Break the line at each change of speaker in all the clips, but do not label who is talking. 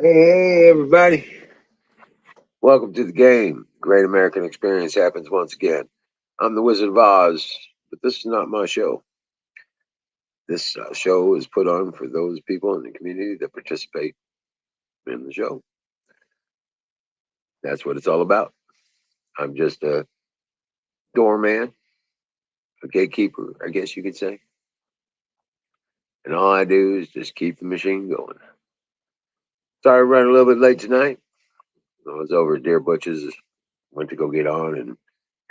Hey, everybody. Welcome to the game. Great American Experience happens once again. I'm the Wizard of Oz, but this is not my show. This show is put on for those people in the community that participate in the show. That's what it's all about. I'm just a doorman, a gatekeeper, I guess you could say. And all I do is just keep the machine going. Sorry, running a little bit late tonight. I was over at Deer Butch's, went to go get on, and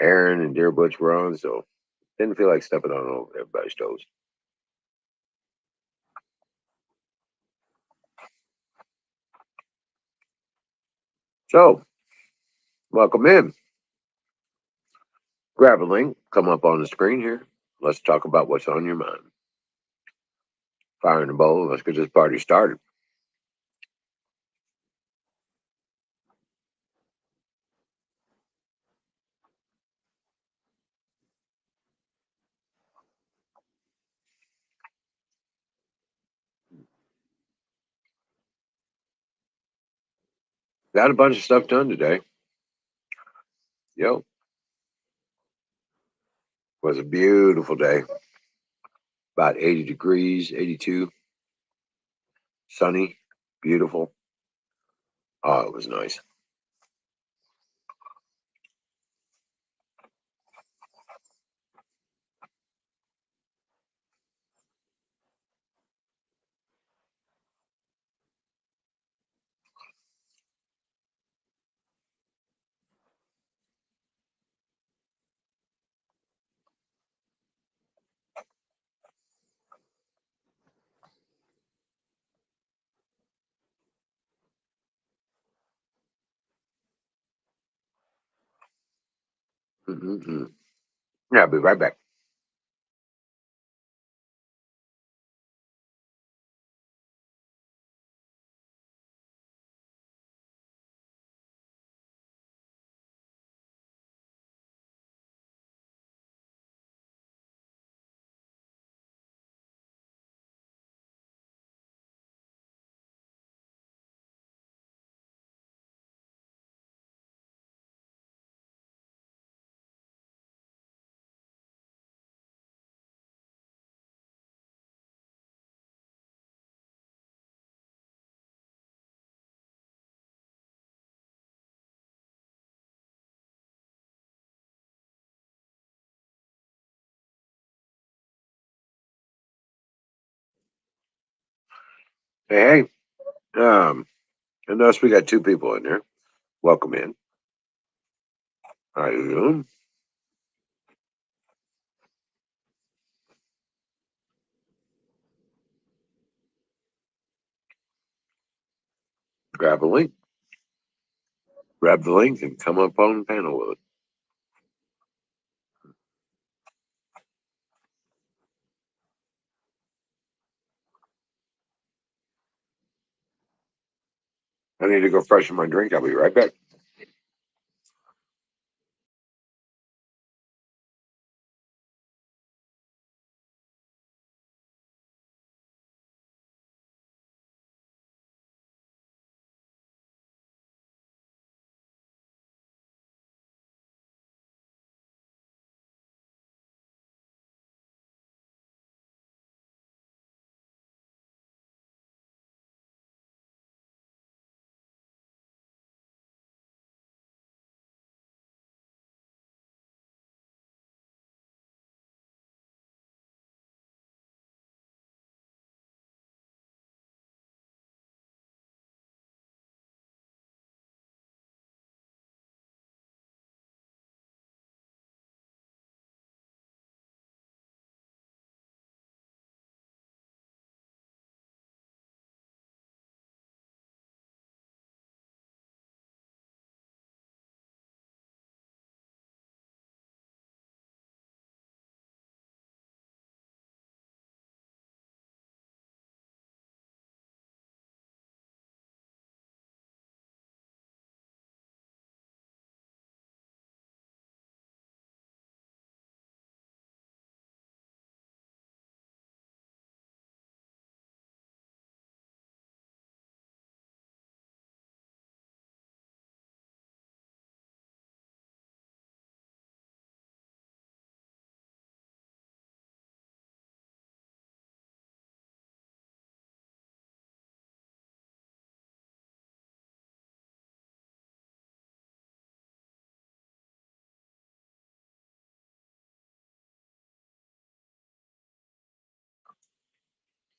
Aaron and Deer Butch were on, so didn't feel like stepping on over everybody's toes. So, welcome in. Grab a link, come up on the screen here. Let's talk about what's on your mind. Fire in the bowl. Let's get this party started. Got a bunch of stuff done today. Yo, was a beautiful day. About 80 degrees, 82, sunny, beautiful. Oh, it was nice. Mm-hmm. Yeah, I'll be right back. Hey, hey. I notice we got two people in there. Welcome in. How you doing? Grab a link. Grab the link and come up on the panel with it. I need to go freshen my drink. I'll be right back.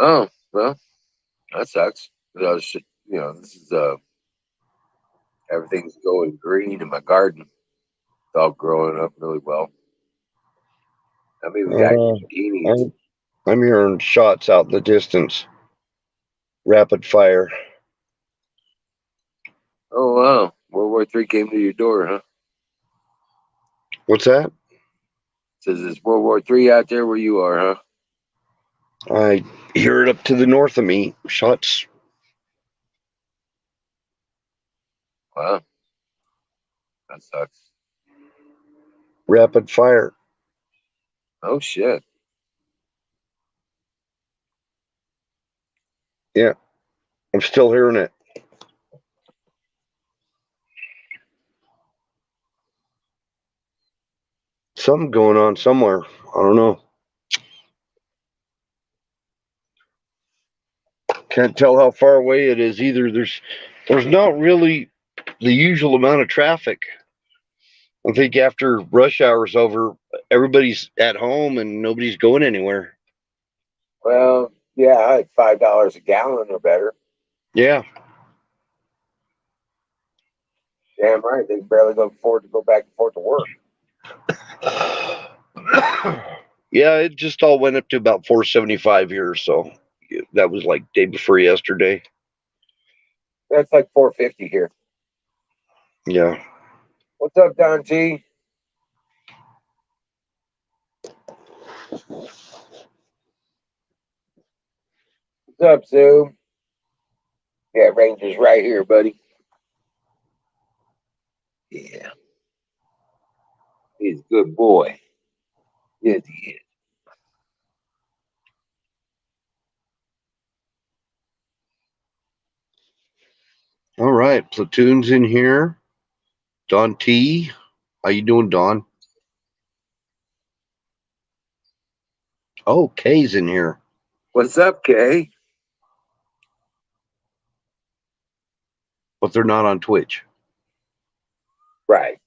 Oh, well, that sucks. 'Cause this is everything's going green in my garden. It's all growing up really well. I mean, we got
Uh,
zucchinis.
I'm, I'm hearing shots out in the distance. Rapid fire.
Oh wow, World War III came to your door, huh?
What's that?
Says it's World War III out there where you are, huh?
I hear it up to the north of me. Shots.
Wow, that sucks.
Rapid fire.
Oh shit.
Yeah, I'm still hearing it. Something going on somewhere. I don't know. Can't tell how far away it is either. There's not really the usual amount of traffic. I think after rush hour's over, everybody's at home and nobody's going anywhere.
Well, yeah, at $5 a gallon or better.
Yeah.
Damn right, they can barely go afford to go back and forth to work.
Yeah, it just all went up to about 475 here, so that was like day before yesterday.
That's like 450 here.
Yeah.
What's up, Don T? What's up, Sue? Yeah, Ranger's right here, buddy. Yeah, he's a good boy. Yes, he is.
All right, platoon's in here. Don T, how you doing, Don? Oh, K's in here,
What's up, Kay?
but they're not on Twitch.
Right.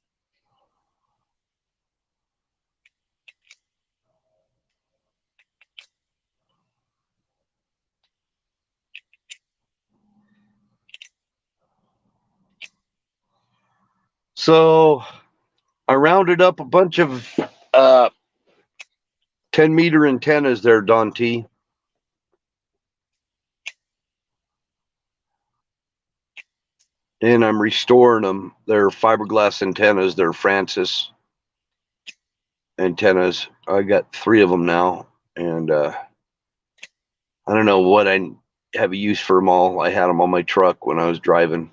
So I rounded up a bunch of uh, 10-meter antennas there, Don T. And I'm restoring them. They're fiberglass antennas. They're Francis antennas. I got 3 of them now, and I don't know what I have a use for them all. I had them on my truck when I was driving.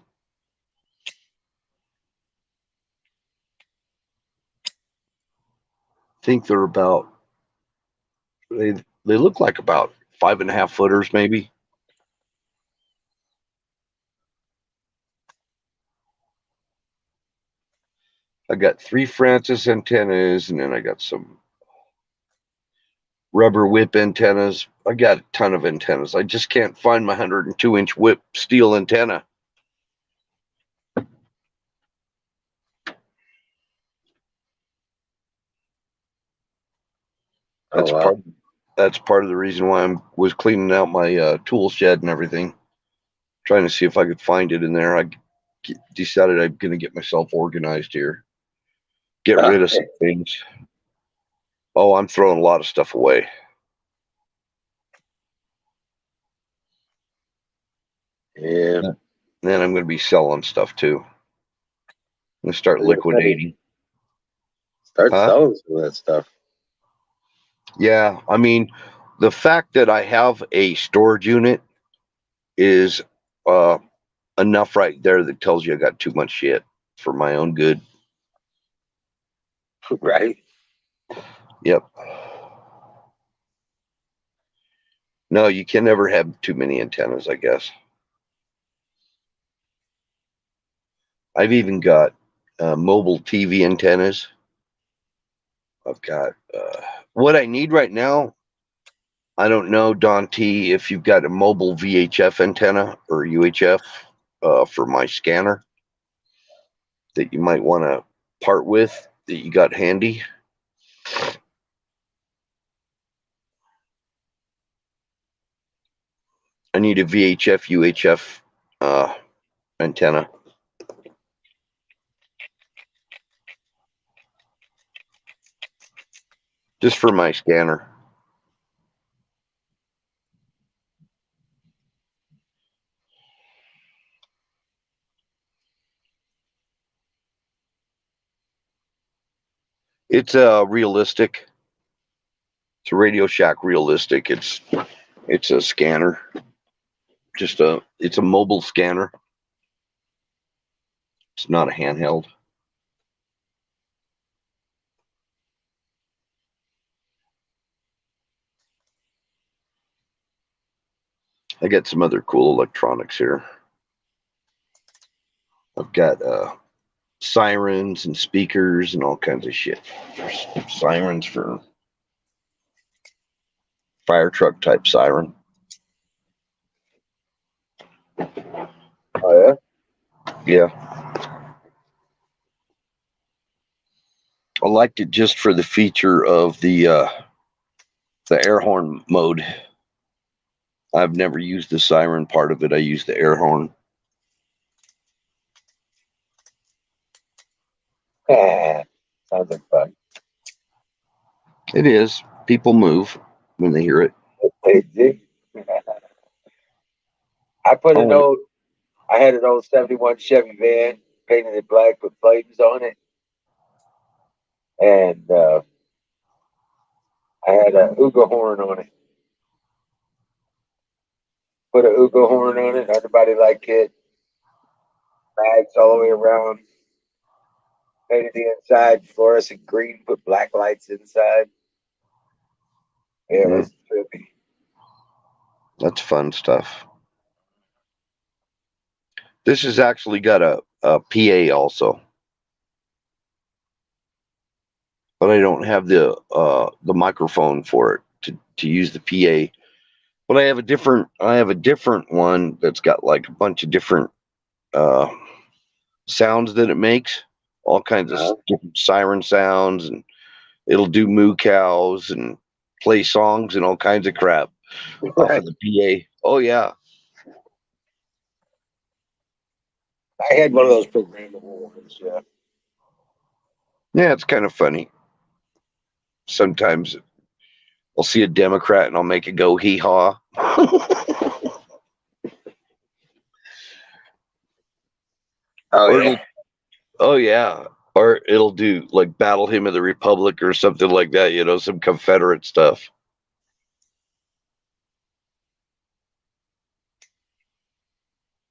I think they're about they look like about 5.5 footers maybe. I got 3 Francis antennas, and then I got some rubber whip antennas. I got a ton of antennas. I just can't find my 102-inch whip steel antenna.
Oh
That's
wow.
part. That's part of the reason why I was cleaning out my tool shed and everything, trying to see if I could find it in there. I decided I'm going to get myself organized here, get rid of some things. Oh, I'm throwing a lot of stuff away.
Yeah.
And then I'm going to be selling stuff too. I'm going to start
Start
liquidating. Huh?
selling some of that stuff.
Yeah. I mean, the fact that I have a storage unit is uh, enough right there that tells you I got too much shit for my own good.
Right.
Yep. No, you can never have too many antennas, I guess. I've even got mobile TV antennas. I've got what I need right now. I don't know, Don T, if you've got a mobile VHF antenna or UHF for my scanner that you might want to part with that you got handy. I need a VHF UHF antenna just for my scanner. It's realistic. It's a Radio Shack realistic. It's a scanner. It's a mobile scanner. It's not a handheld. I got some other cool electronics here. I've got sirens and speakers and all kinds of shit. There's sirens for fire truck type siren.
Oh
Yeah. I liked it just for the feature of the air horn mode. I've never used the siren part of it. I use the air horn.
yeah. Sounds like fun.
It is. People move when they hear it.
Hey, G. I put an
Oh,
old. I had an old '71 Chevy van, painted it black with flames on it, and I had a Uga horn on it. Put a Uga horn on it. Everybody liked it. Bags all the way around. Painted the inside fluorescent green. Put black lights inside. Yeah, it
mm,
was trippy.
that's fun stuff. This has actually got a PA also, but I don't have the microphone for it to use the PA. But I have a different one that's got like a bunch of different uh, sounds that it makes, all kinds of
Uh-huh.
different siren sounds, and it'll do moo cows and play songs and all kinds of crap off
Right.
of the PA. Oh yeah,
I had one of those programmable ones. Yeah.
yeah, it's kind of funny. Sometimes I'll see a Democrat and I'll make it go hee haw.
Oh
Or
yeah.
it'll, oh yeah, or it'll do like Battle Hymn of the Republic or something like that. Some Confederate stuff.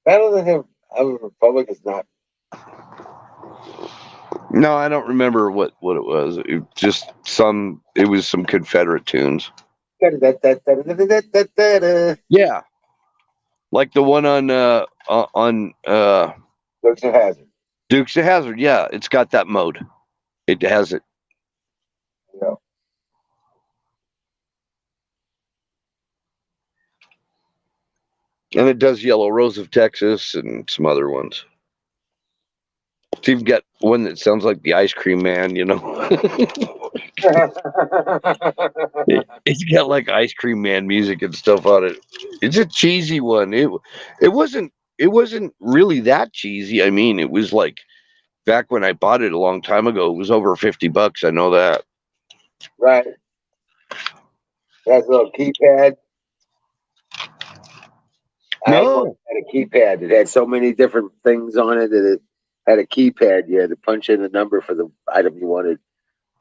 Battle of the Republic is not.
No, I don't remember what it was. It was some Confederate tunes. Yeah, like the one on
Dukes of Hazard.
Dukes of Hazzard. Yeah, it's got that mode. It has it.
You know.
And it does Yellow Rose of Texas and some other ones. It's even got one that sounds like the Ice Cream Man. It's got like Ice Cream Man music and stuff on it. It's a cheesy one. It wasn't really that cheesy. I mean, it was like back when I bought it a long time ago, it was over $50. I know that.
Right. It has a little keypad. I had one
No.
that had a keypad. It had so many different things on it that it had a keypad. You had to punch in the number for the item you wanted.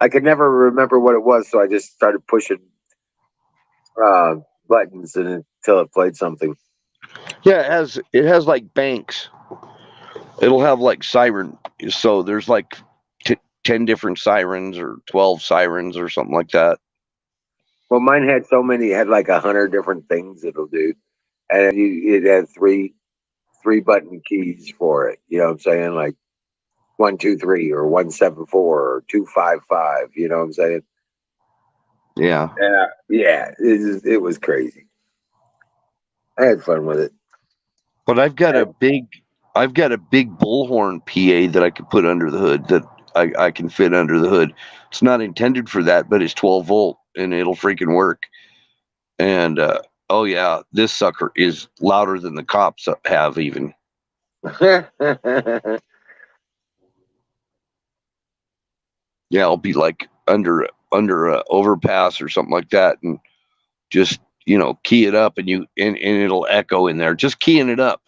I could never remember what it was, so I just started pushing uh, buttons until it played something.
Yeah, it has like banks. It'll have like siren. So there's like 10 different sirens or 12 sirens or something like that.
Well, mine had so many. It had like 100 different things it'll do, and it had three button keys for it. You know what I'm saying? Like 123 or 174 or 255. You know what I'm saying?
Yeah.
Yeah. It was crazy. I had fun with it.
But I've got a big bullhorn PA that I could put under the hood that I can fit under the hood. It's not intended for that, but it's 12 volt and it'll freaking work. And Oh yeah, this sucker is louder than the cops have even. Yeah, I'll be like under a overpass or something like that, and just key it up, and and it'll echo in there. Just keying it up.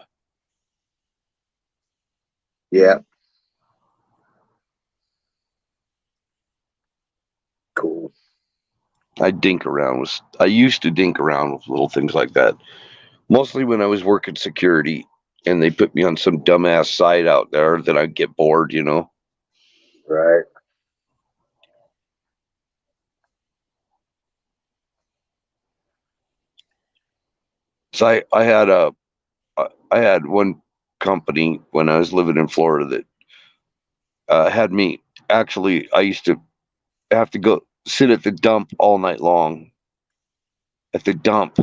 Yeah, cool.
I used to dink around with little things like that. Mostly when I was working security, and they put me on some dumbass site out there that I'd get bored.
Right.
So I had one company when I was living in Florida that had me. Actually, I used to have to go sit at the dump all night long at the dump,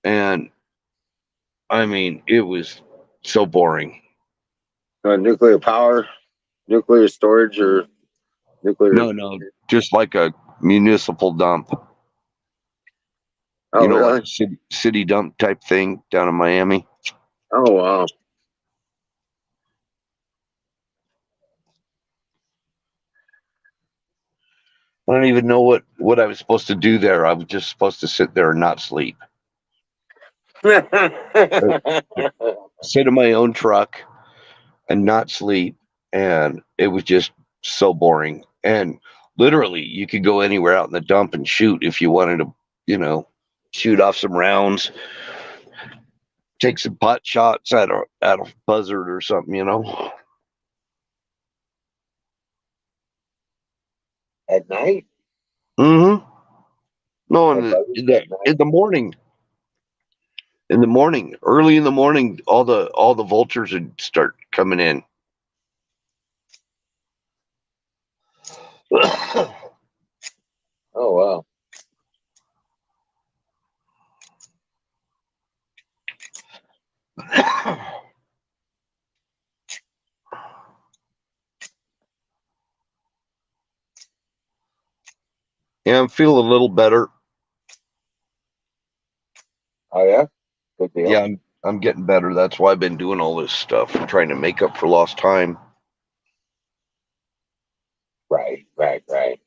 and I mean it was so boring.
Nuclear power, nuclear storage, or nuclear.
No, no, just like a municipal dump.
Oh,
Like
really?
a city dump type thing down in Miami.
Oh, wow.
I don't even know what I was supposed to do there. I was just supposed to sit there and not sleep. Uh, Sit in my own truck and not sleep, and it was just so boring. And literally, you could go anywhere out in the dump and shoot if you wanted to, you know, shoot off some rounds, take some pot shots at a buzzard or something.
At night?
Mm-hmm. No,
At buzzards at night?
in the morning, early in the morning, all the vultures would start coming in.
Oh, wow.
Yeah, I'm feeling a little better.
Oh, yeah? Good deal.
Yeah, I'm getting better. That's why I've been doing all this stuff, trying to make up for lost time.
Right, right, right.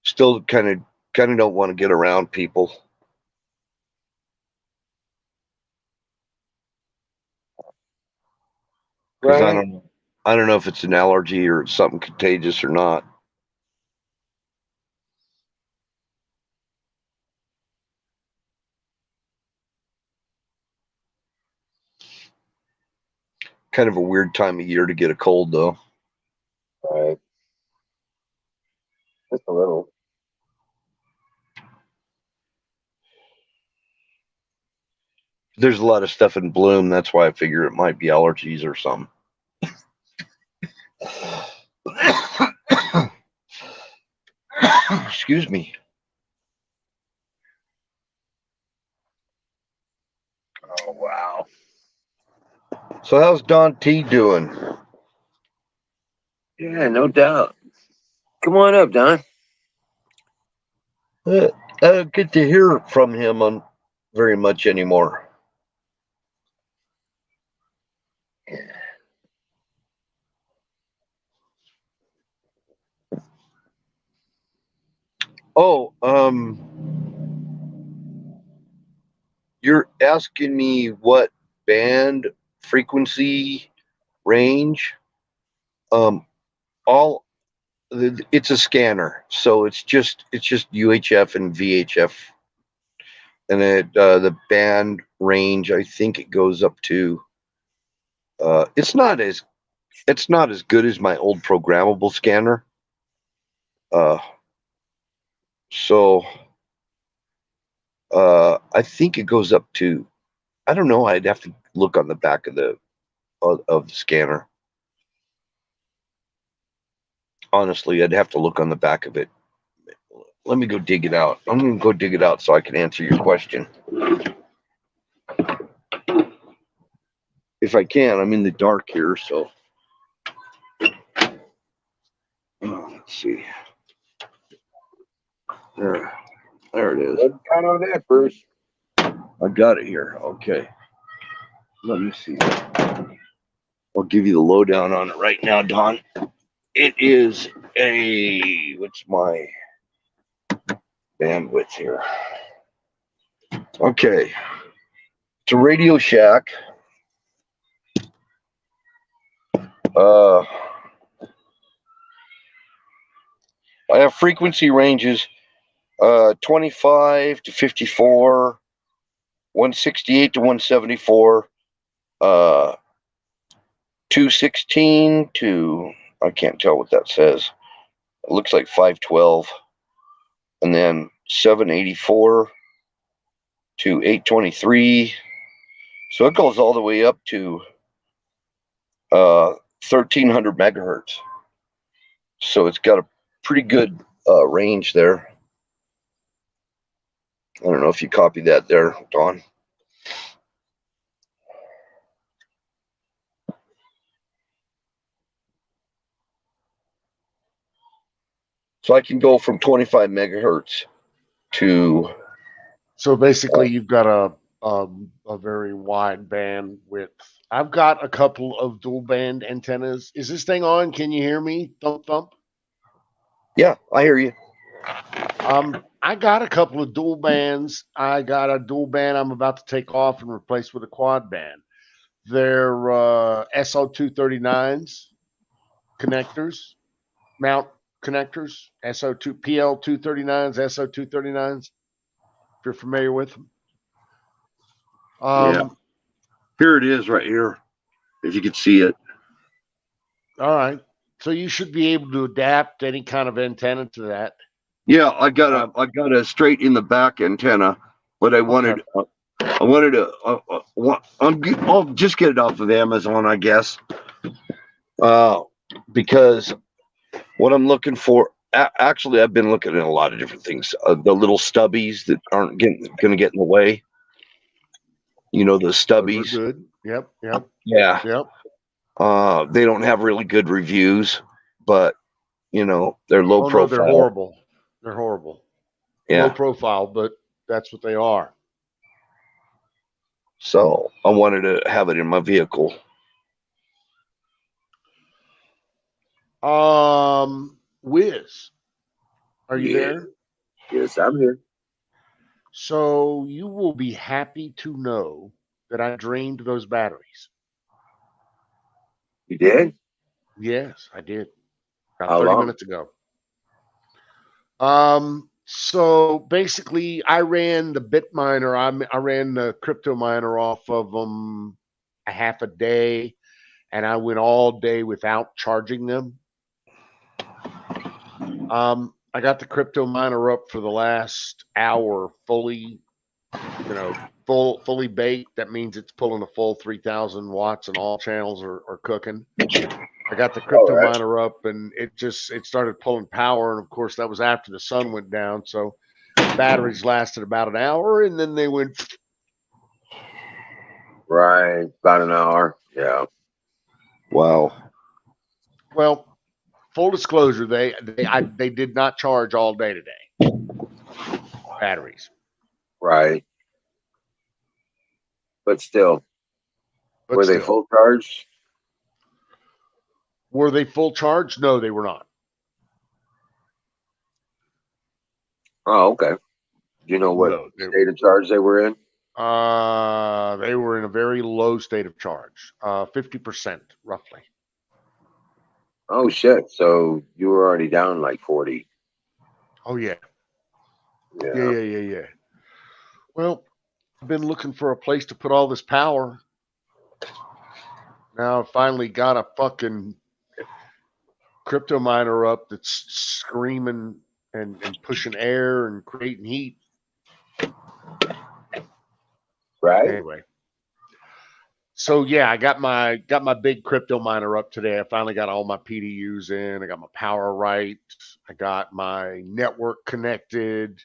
Still kind of don't want to get around people because
Right.
I don't know if it's an allergy or it's something contagious or not. Kind of a weird time of year to get a cold though.
Right. Just a little.
There's a lot of stuff in bloom. That's why I figure it might be allergies or something. Excuse me.
Oh, wow.
So how's Don T doing?
Yeah, no doubt. Come on up, Don.
Uh, I don't get to hear from him on very much anymore. Oh, you're asking me what band frequency range? Um, all it's a scanner, so it's just UHF and VHF, and the band range. I think it goes up to. It's not as good as my old programmable scanner. Uh, so I think it goes up to. I don't know. I'd have to look on the back of the scanner. Honestly, I'd have to look on the back of it. Let me go dig it out. I'm going to go dig it out so I can answer your question. If I can, I'm in the dark here, so. Let's see. There it is.
What you got on that, Bruce?
I got it here. Okay. Let me see. I'll give you the lowdown on it right now, Don. It is what's my bandwidth here? Okay. It's a Radio Shack. I have frequency ranges 25 to 54, 168 to 174, 216 to, I can't tell what that says. It looks like 512. And then 784 to 823. So it goes all the way up to 1300 megahertz. So it's got a pretty good range there. I don't know if you copy that there, Don. So I can go from 25 megahertz to.
So basically, you've got a very wide band width. I've got a couple of dual band antennas. Is this thing on? Can you hear me? Thump thump.
Yeah, I hear you.
I got a couple of dual bands. I got a dual band I'm about to take off and replace with a quad band. They're SO239s connectors, mount connectors, SO2 PL239s, SO239s. If you're familiar with them.
Yeah. Here it is right here. If you could see it.
All right. So you should be able to adapt any kind of antenna to that.
Yeah, I got a straight in the back antenna, but I wanted to. I'll just get it off of Amazon, I guess, because what I'm looking for. Actually, I've been looking at a lot of different things. The little stubbies that aren't going to get in the way. You know, the stubbies.
Good. Yep.
Yeah.
Yep.
They don't have really good reviews, but you know, they're low profile.
No, they're horrible. They're horrible.
Yeah.
Low profile, but that's what they are.
So I wanted to have it in my vehicle.
Wiz, are you there?
Yes, I'm here.
So you will be happy to know that I drained those batteries.
You did?
Yes, I did. About
How
30
long?
minutes ago. So basically, I ran the bit miner. I ran the crypto miner off of them a half a day, and I went all day without charging them. I got the crypto miner up for the last hour fully, fully baked. That means it's pulling a full 3,000 watts and all channels are cooking. I got the crypto miner up and it started pulling power. And of course, that was after the sun went down. So the batteries lasted about an hour and then they went.
Right. About an hour. Yeah.
Wow.
Well, full disclosure, they did not charge all day today. Batteries.
Right. But still. Were they full charged?
Were they full charge? No, they were not.
Oh, okay. Do you know what state of charge they were in?
They were in a very low state of charge, 50% roughly.
Oh shit! So you were already down like 40.
Oh yeah.
Yeah.
Yeah. Well, I've been looking for a place to put all this power. Now I finally got a fucking crypto miner up that's screaming and pushing air and creating heat.
Right.
Anyway. So yeah, I got my big crypto miner up today. I finally got all my PDUs in. I got my power right. I got my network connected.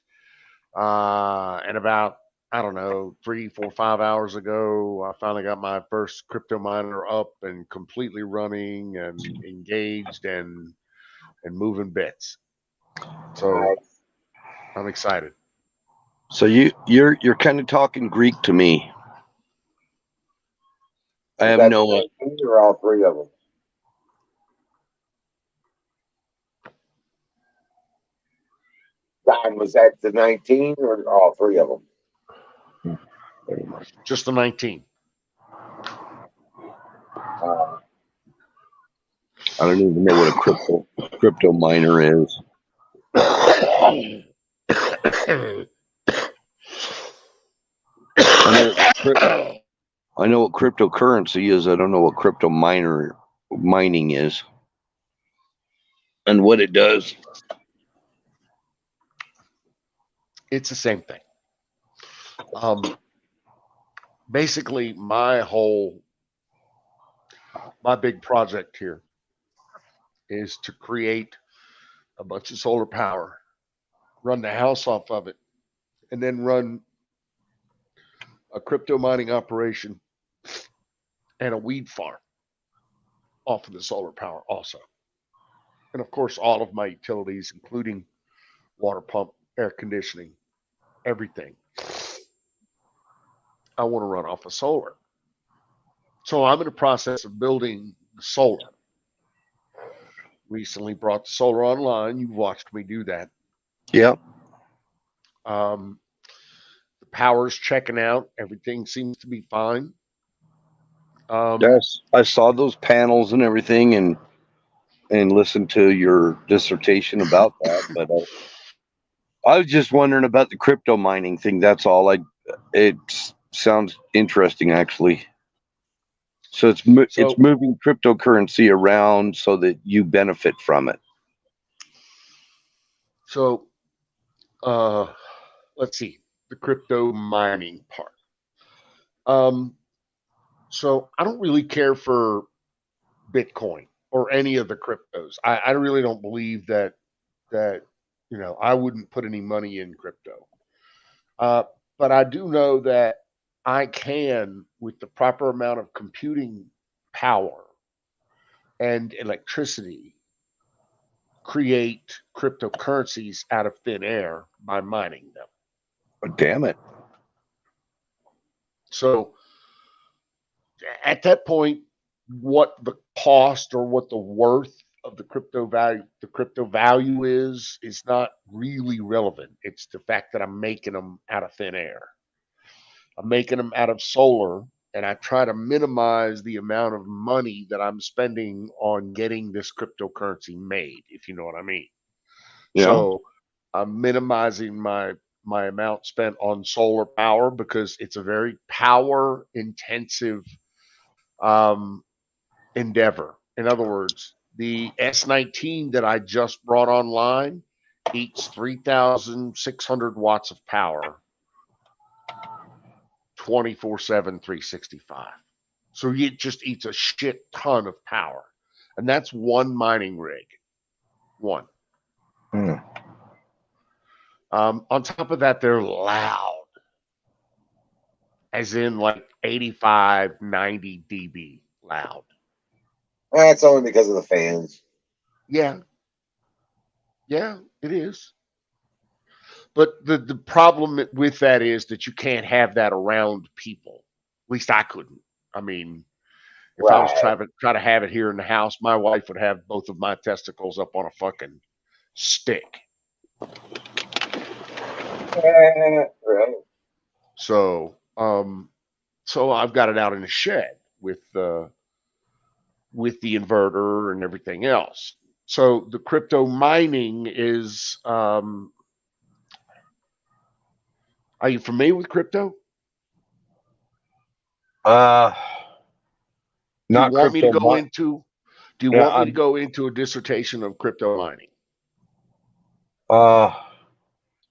And about, I don't know, 3, 4, 5 hours ago, I finally got my first crypto miner up and completely running and engaged and and moving bits. So
Nice.
I'm excited.
So you're kind of talking Greek to me. I
Was
have
that the
no
19 or all three of them? Don, was that the 19 or all three of them?
Just the 19.
Uh,
I don't even know what a crypto miner is.
I
I know what cryptocurrency is. I don't know what crypto mining is and what it does.
It's the same thing. Basically, my big project here is to create a bunch of solar power, run the house off of it, and then run a crypto mining operation and a weed farm off of the solar power also. And of course, all of my utilities, including water pump, air conditioning, everything, I want to run off of solar. So I'm in the process of building solar. Recently brought the solar online. You've watched me do that.
Yep.
The power's checking out. Everything seems to be fine.
Yes, I saw those panels and everything, and listened to your dissertation about that. But I was just wondering about the crypto mining thing. That's all. It sounds interesting, actually. So it's
So,
moving cryptocurrency around so that you benefit from it.
so let's see the crypto mining part. Um, so I don't really care for Bitcoin or any of the cryptos. I really don't believe that I wouldn't put any money in crypto. Uh, but I do know that I can, with the proper amount of computing power and electricity, create cryptocurrencies out of thin air by mining them.
But damn it.
So at that point, what the cost or what the worth of the crypto value is not really relevant. It's the fact that I'm making them out of thin air. I'm making them out of solar, and I try to minimize the amount of money that I'm spending on getting this cryptocurrency made, if you know what I mean.
Yeah.
So I'm minimizing my amount spent on solar power because it's a very power intensive um, endeavor. In other words, the S19 that I just brought online eats 3,600 watts of power 24/7, 365. So it just eats a shit ton of power. And that's one mining rig. One.
Hmm.
On top of that, they're loud, as in like 85, 90 dB loud.
that's only because of the fans.
Yeah, yeah, it is. But the problem with that is that you can't have that around people. At least I couldn't. I mean, if I was
Right.
try to have it here in the house, my wife would have both of my testicles up on a fucking stick.
Right.
So I've got it out in the shed with the inverter and everything else. So the crypto mining is. Are you familiar with crypto?
Uh,
Do you
not
want me to
crypto.
go into? Do you
Yeah.
want me to go into a dissertation of crypto mining?
Uh,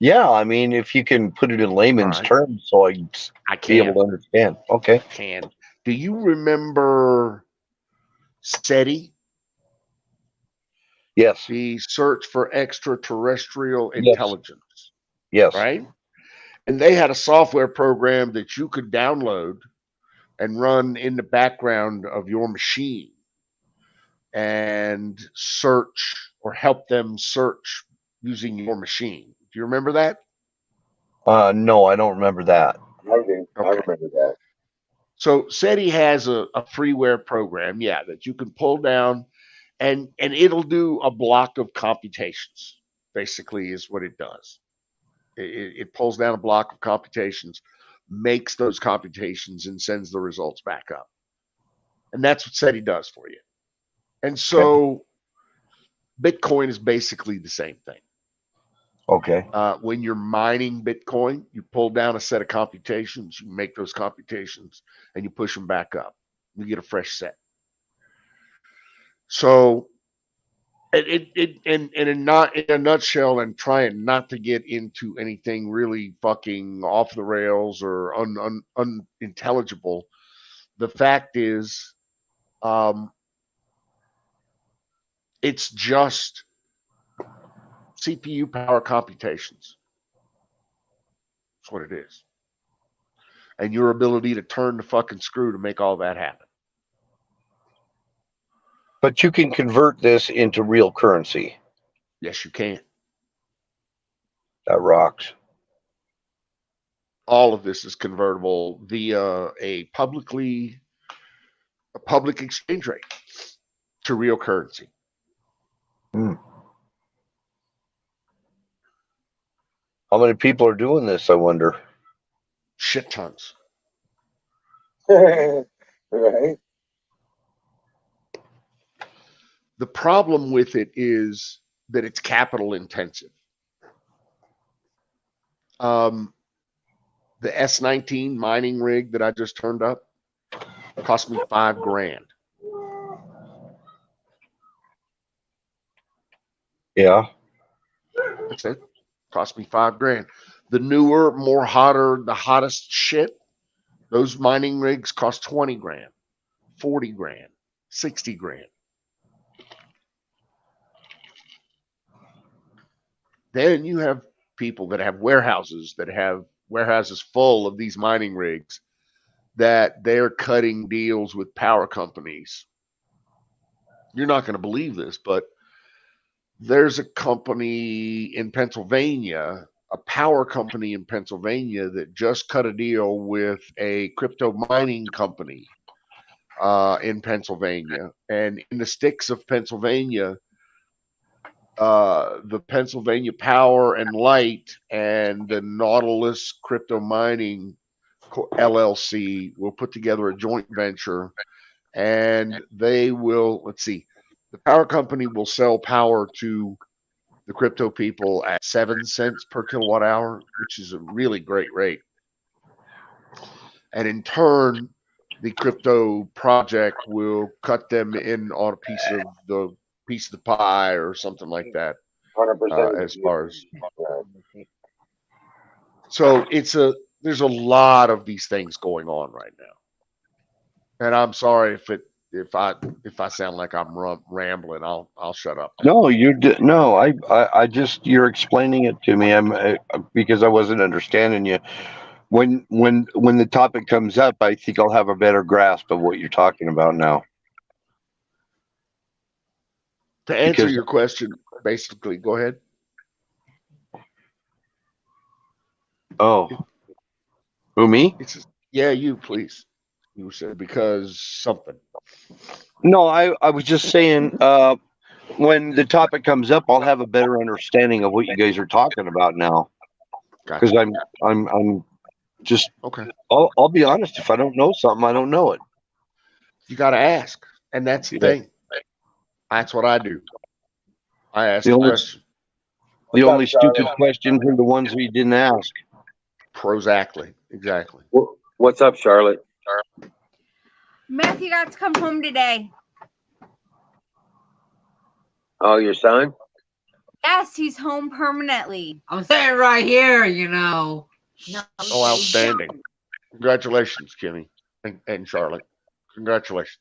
yeah. I mean, if you can put it in
All
layman's
right,
terms, so I'd
I
be able
can.
to understand. Okay.
I can. Do you remember SETI,
Yes.
the search for extraterrestrial
Yes.
intelligence?
Yes.
Right, and they had a software program that you could download and run in the background of your machine and search or help them search using your machine. Do you remember that?
No, I don't remember that.
I do. I
Okay.
remember that.
So SETI has a freeware program, yeah, that you can pull down and it'll do a block of computations, basically is what it does. It pulls down a block of computations, makes those computations, and sends the results back up. And that's what SETI does for you. And
Okay.
so Bitcoin is basically the same thing.
Okay.
When you're mining Bitcoin, you pull down a set of computations, you make those computations, and you push them back up. You get a fresh set. So, in a nutshell, and trying not to get into anything really fucking off the rails or unintelligible, the fact is, um, it's just CPU power computations. That's what it is. And your ability to turn the fucking screw to make all that happen.
But you can convert this into real currency.
Yes, you can.
That rocks.
All of this is convertible via a public exchange rate to real currency.
Hmm. How many people are doing this, I wonder?
Shit tons.
Right?
The problem with it is that it's capital intensive. Um, the S19 mining rig that I just turned up cost me $5,000.
Yeah.
That's it. Cost me $5,000. The newer, more hotter, the hottest shit, those mining rigs cost $20,000, $40,000, $60,000. Then you have people that have warehouses full of these mining rigs that they're cutting deals with power companies. You're not going to believe this, but there's a company in Pennsylvania, a power company in Pennsylvania that just cut a deal with a crypto mining company in Pennsylvania. And in the sticks of Pennsylvania, the Pennsylvania Power and Light and the Nautilus Crypto Mining LLC will put together a joint venture, and they will, let's see, the power company will sell power to the crypto people at 7 cents per kilowatt hour, which is a really great rate. And in turn, the crypto project will cut them in on a piece of the pie or something like that.
100%.
As far as
Right.
so, there's a lot of these things going on right now. And I'm sorry if I sound like I'm rambling. I'll shut up now.
No, no. I just you're explaining it to me. Because I wasn't understanding you. When the topic comes up, I think I'll have a better grasp of what you're talking about now.
To answer
Because
your question, basically, go ahead.
oh, who me?
Yeah, you please. You said because something.
No, I was just saying. When the topic comes up, I'll have a better understanding of what you guys are talking about now. Because
Gotcha.
I'm just
Okay.
I'll be honest. If I don't know something, I don't know it.
You got to ask, and that's the
Yeah.
thing. That's what I do. I ask
The
the
only
question.
the
What's up,
only stupid
Charlotte?
questions are the ones we didn't ask.
Prozactly. Exactly.
What's up, Charlotte?
Matthew got to come home today.
Oh, your son?
Yes, he's home permanently.
I'm sitting right here, you know. No,
Oh, outstanding. Congratulations, Kimmy and Charlotte. Congratulations.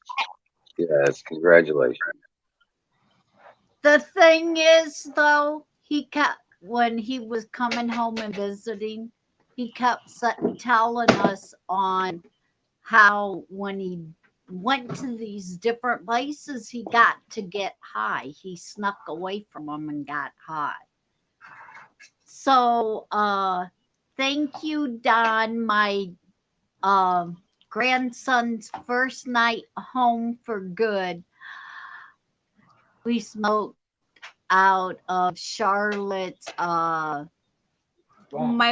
Yes, congratulations.
the thing is, though, he kept, when he was coming home and visiting, he kept telling us on how when he went to these different places, he got to get high. He snuck away from them and got high. So, thank you, Don. My grandson's first night home for good, we smoked out of Charlotte's
My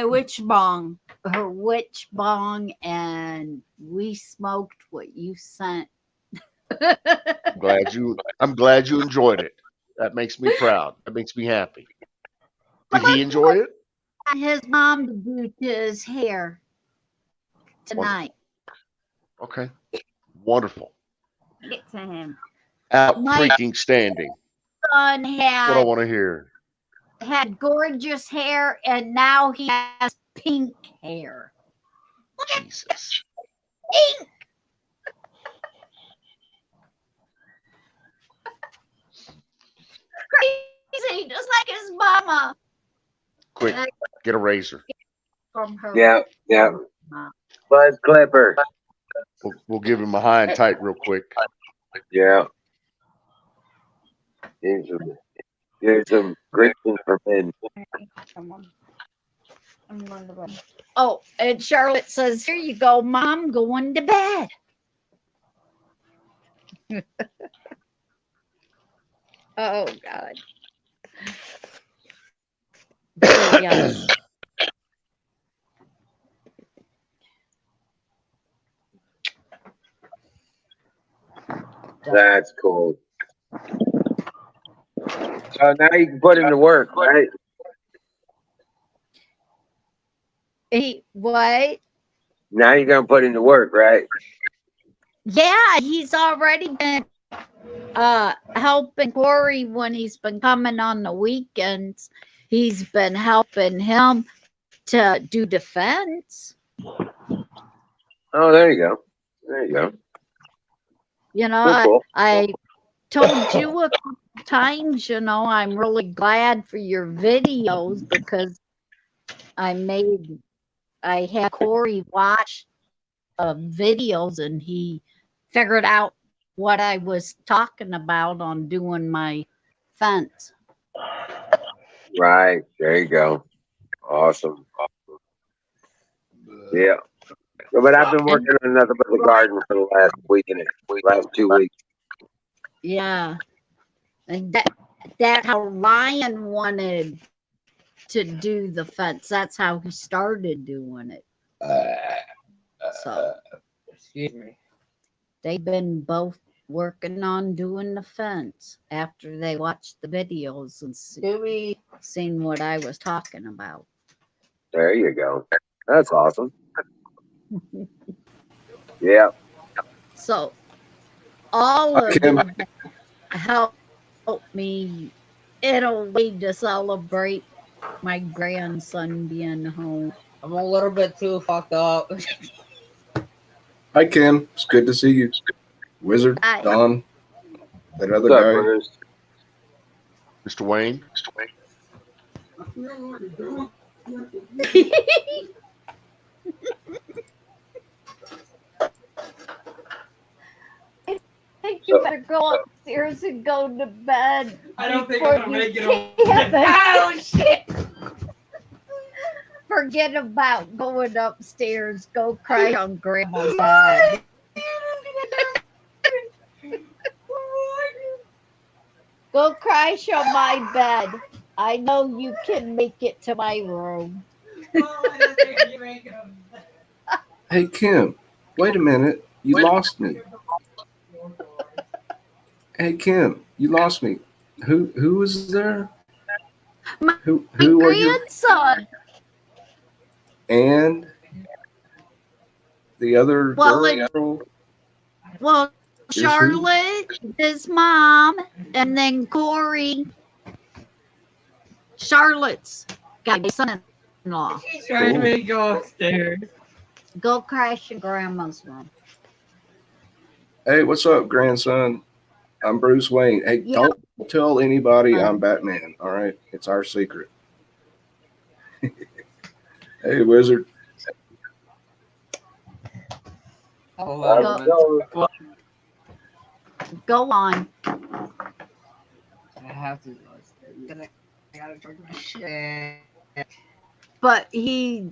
witch bong.
her witch bong, and we smoked what you sent.
I'm glad you enjoyed it. That makes me proud. That makes me happy. Did he enjoy it?
His mom to do to his hair tonight.
Okay. Wonderful.
Get to him.
Out
My
freaking standing.
son
What I want to hear.
had gorgeous hair, and now he has pink hair.
Jesus.
Pink. Crazy, just like his mama.
Quick, get a razor.
From her.
Yeah, yeah.
mama.
Buzz Clipper.
We'll give him a high and tight real quick.
Yeah. Here's some greetings from men.
Come on. I'm going to bed.
Oh, and Charlotte says, "Here you go, Mom, going to bed." Oh God. So, yes.
That's cool. So now you can put him to work, right?
What?
Now you're gonna put him to work, right?
Yeah, he's already been helping Corey when he's been coming on the weekends. He's been helping him to do defense.
Oh, there you go. There you go.
You know,
Cool.
I told you a couple times, you know, I'm really glad for your videos because I had Corey watch videos and he figured out what I was talking about on doing my fence.
Right. There you go. Awesome. Yeah. But I've been working on nothing but the garden for the last week and last 2 weeks.
Yeah. And that how Ryan wanted to do the fence. That's how he started doing it. So
Excuse me.
they've been both working on doing the fence after they watched the videos and seen what I was talking about.
There you go. That's awesome. Yeah.
So all
Hi,
of
Kim.
you help me in a way to celebrate my grandson being home.
I'm a little bit too fucked up.
Hi, Kim. It's good to see you. Wizard,
Hi.
Don, that other
What's up,
guy.
Bruce?
Mr. Wayne.
I think you better go upstairs and go to bed.
I don't think
before
I'm gonna make it
you
home.
Kevin.
Oh shit!
Forget about going upstairs. Go cry on Grandma's bed. Go crash on my bed. I know you can make it to my room.
Hey, Kim. Wait a minute. You lost me. Hey, Kim. You lost me. Who was there?
My
Who are you?
grandson.
And the other
Well,
girl?
Well,
Is who?
Charlotte, his mom, and then Corey. Charlotte's son-in-law.
He's trying to make me go upstairs.
Go crash in Grandma's room.
Hey, what's up, grandson? I'm Bruce Wayne. Hey,
Yeah.
don't tell anybody I'm Batman, all right? It's our secret. Hey, Wizard.
I'm a little bit.
Go on.
I have to. I gotta charge my shit.
But he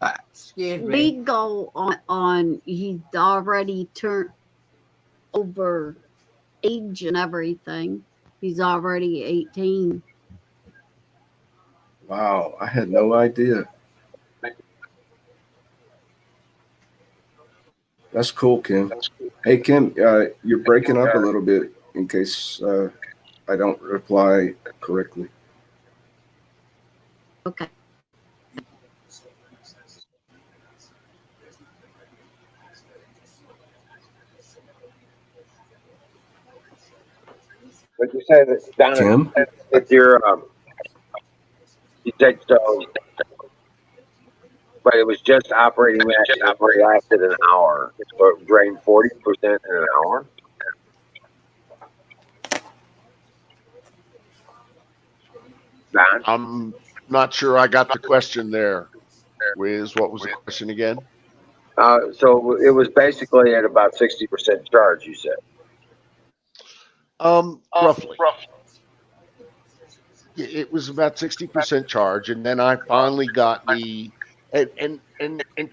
Excuse me.
legal on he's already turned over age and everything. He's already 18.
Wow, I had no idea. That's cool, Kim. Hey, Kim, you're breaking up a little bit in case I don't reply correctly.
Okay.
But you said that Donna,
Kim?
it's your you said so, but it was just operating that it only lasted an hour. So it drained 40% in an hour. Don?
I'm not sure I got the question there. Wiz, what was the question again?
So it was basically at about 60% charge. You said.
Roughly. It was about 60% charge, and then I finally got the and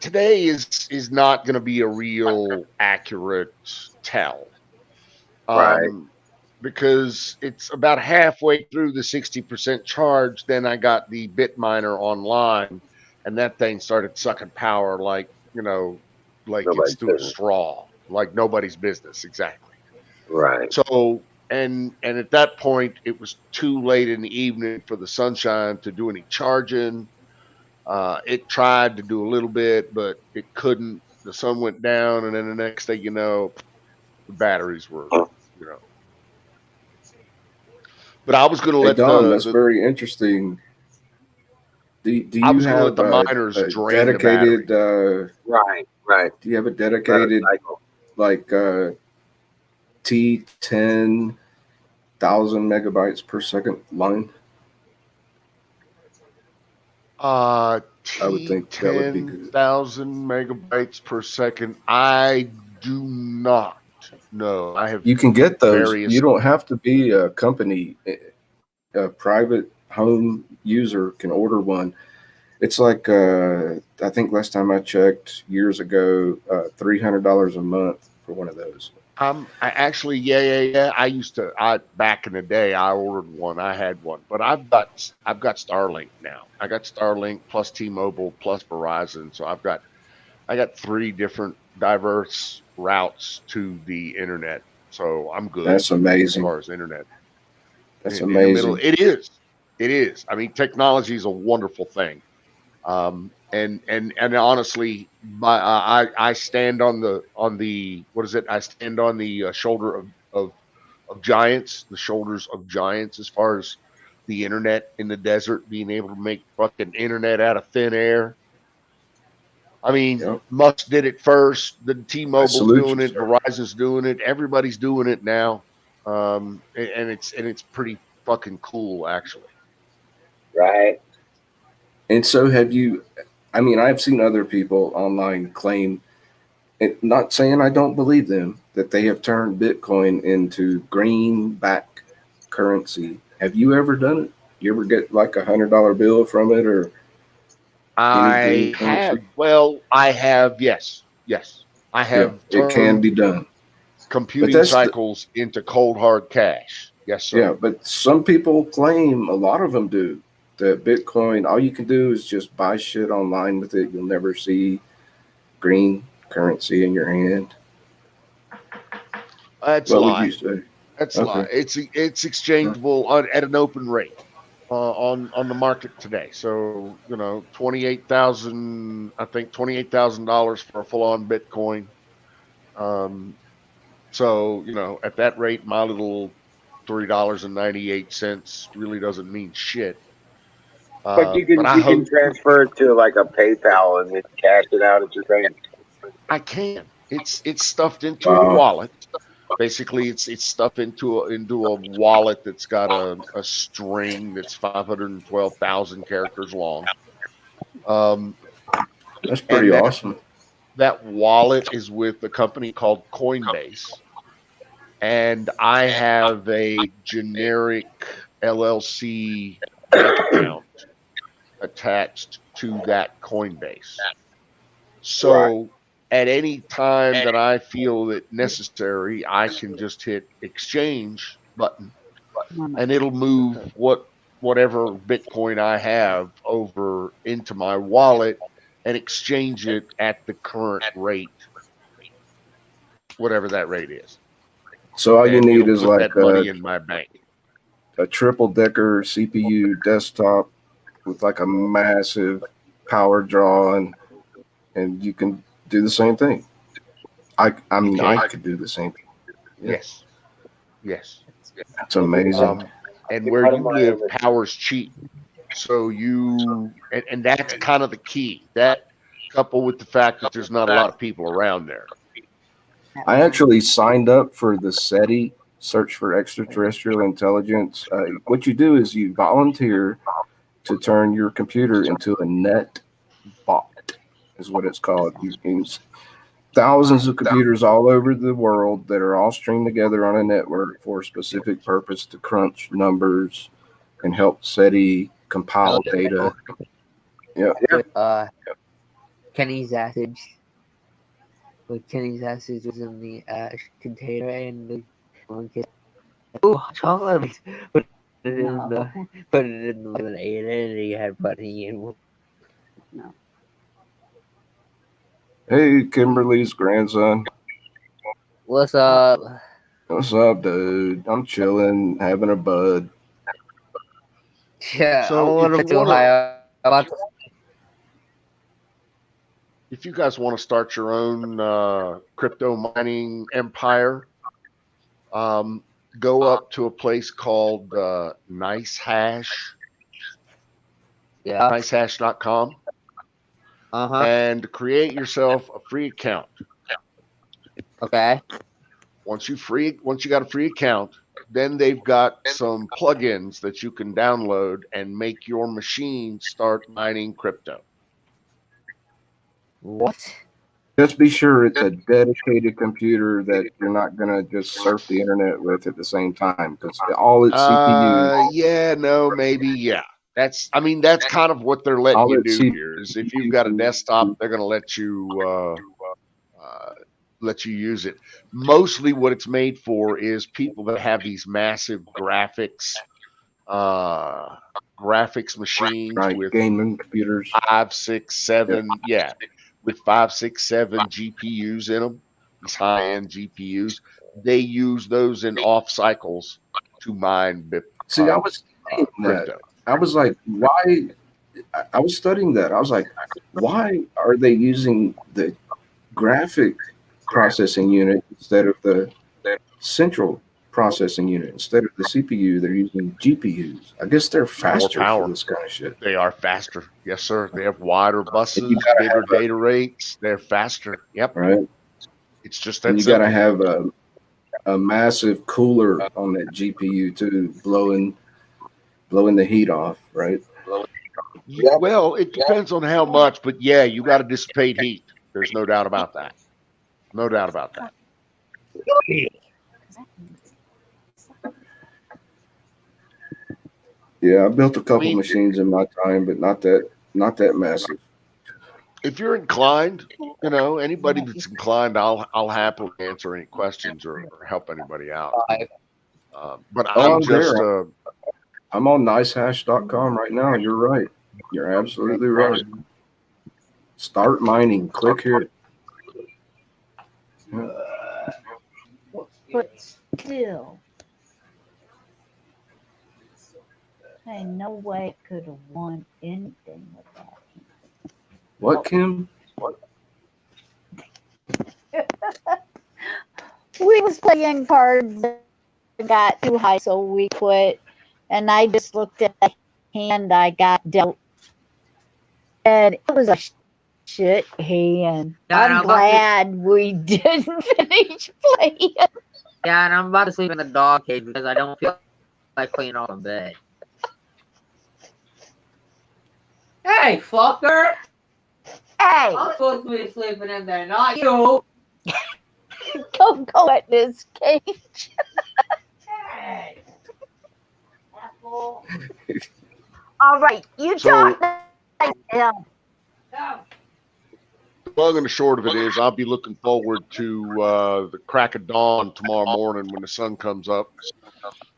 today is not going to be a real accurate tell.
Right.
Because it's about halfway through the 60% charge, then I got the bit miner online, and that thing started sucking power like, like it's
Nobody's
through a
business.
straw, like nobody's business. Exactly.
Right.
So, and at that point, it was too late in the evening for the sunshine to do any charging. It tried to do a little bit, but it couldn't. The sun went down, and then the next thing you know, the batteries were, you know. But I was going to
Hey,
let
Don, that's
the
very interesting. Do
I
you
was going to let
have
the miners
a
drain the battery.
dedicated,
Right. Right.
do you have a
Let it
dedicated,
cycle.
like, T10,000 megabytes per second line? I would think that would be good.
10,000 megabytes per second. I do not know. I have
You can get those.
various.
You don't have to be a company. A private home user can order one. It's like I think last time I checked years ago, $300 a month for one of those.
I actually, yeah. I back in the day, I ordered one. I had one, but I've got Starlink now. I got Starlink plus T-Mobile plus Verizon, so I got three different diverse routes to the internet. So I'm good
That's
as
amazing.
far as internet.
That's
In the middle,
amazing.
it is. It is. I mean, technology is a wonderful thing. And honestly, I stand on the what is it? I stand on the shoulder of giants, the shoulders of giants, as far as the internet in the desert, being able to make fucking internet out of thin air. I mean,
Yep.
Musk did it first. The
I
T-Mobile's
salute
doing
you,
it.
sir.
Verizon's doing it. Everybody's doing it now. And it's pretty fucking cool, actually.
Right.
And so have you, I mean, I've seen other people online claim, and not saying I don't believe them, that they have turned Bitcoin into greenback currency. Have you ever done it? You ever get like $100 bill from it or any green
I have.
currency?
Well, I have. Yes. I
Yeah,
have
it can
turned
be done. But
computing
that's the,
cycles into cold hard cash. Yes, sir.
yeah, but some people claim, a lot of them do, that Bitcoin, all you can do is just buy shit online with it. You'll never see green currency in your hand.
That's a
What would you
lie.
say?
That's a lie.
Okay.
It's exchangeable at an open rate on the market today. So 28,000. I think $28,000 for a full on Bitcoin. Um, so at that rate, my little $3.98 really doesn't mean shit.
But
But I
you can
hope
transfer it to like a PayPal and then cash it out at your bank.
I can. It's stuffed into a
Wow.
wallet. Basically, it's stuffed into a wallet that's got a string that's 512,000 characters long. Um,
That's pretty
and
awesome.
that wallet is with a company called Coinbase. and I have a generic LLC bank account attached to that Coinbase. So at any time that I feel it necessary, I can just hit exchange button and it'll move whatever Bitcoin I have over into my wallet and exchange it at the current rate, whatever that rate is.
So all you
And
need
it'll
is
put
like
that money in my bank.
a triple decker CPU desktop with like a massive power draw, and you can do the same thing. I mean,
can.
I could do the same thing. Yeah.
Yes.
That's amazing.
And where you live, power's cheap. So and that's kind of the key. That coupled with the fact that there's not a lot of people around there.
I actually signed up for the SETI, Search for Extraterrestrial Intelligence. What you do is you volunteer to turn your computer into a net bot, is what it's called. You can thousands of computers all over the world that are all streamed together on a network for a specific purpose to crunch numbers and help SETI compile data. Yeah.
With Kenny's acid. With Kenny's acid was in the container, and the one kid, ooh, chocolate. Put it in the lemonade, and he had bunny and
Hey, Kimberly's grandson.
what's up?
What's up, dude? I'm chilling, having a bud.
Yeah,
So
I'm a little too high about
if you guys want to start your own crypto mining empire, go up to a place called NiceHash,
yeah.
nicehash.com, and create yourself a free account.
Okay.
Once you got a free account, then they've got some plugins that you can download and make your machine start mining crypto.
What?
Just be sure it's a dedicated computer that you're not going to just surf the internet with at the same time, because all its CPU.
Yeah, no, maybe, yeah. That's kind of what they're letting
All
you
its
do here. Is if you've got a desktop, they're going to let you use it. Mostly, what it's made for is people that have these massive graphics machines
Right,
with
gaming computers.
5, 6, 7, with 5, 6, 7 GPUs in them. These high-end GPUs, they use those in off cycles to mine
See, I was thinking
crypto.
that. I was like, why? I was studying that. I was like, why are they using the graphic processing unit instead of the central processing unit? Instead of the CPU, they're using GPUs. I guess they're faster
power.
for this kind of shit.
They are faster. Yes, sir. They have wider
And you
buses,
gotta
bigger
have
data rates. They're faster. Yep.
right,
It's just that
and you
simple.
got to have a massive cooler on that GPU too, blowing the heat off, right?
Well, it depends on how much, but yeah, you got to dissipate heat. There's no doubt about that. No doubt about that.
Yeah, I built a couple machines in my time, but not that massive.
If you're inclined, anybody that's inclined, I'll happily answer any questions or help anybody out. But I'm just
I'm on nicehash.com right now. You're right. You're absolutely right. Start mining. Click here. Yeah.
But still, ain't no way it could have won anything with that.
What, Kim?
We was playing cards and got too high, so we quit. And I just looked at the hand I got dealt, and it was a shit hand. I'm glad we didn't finish playing.
Yeah, and I'm about to sleep in the dog cage because I don't feel like cleaning off the bed. Hey, fucker!
Hey!
I'm supposed to be sleeping in there, not you!
Coco at this cage. All right, you
So
talk. Yeah.
the long and the short of it is, I'll be looking forward to the crack of dawn tomorrow morning when the sun comes up.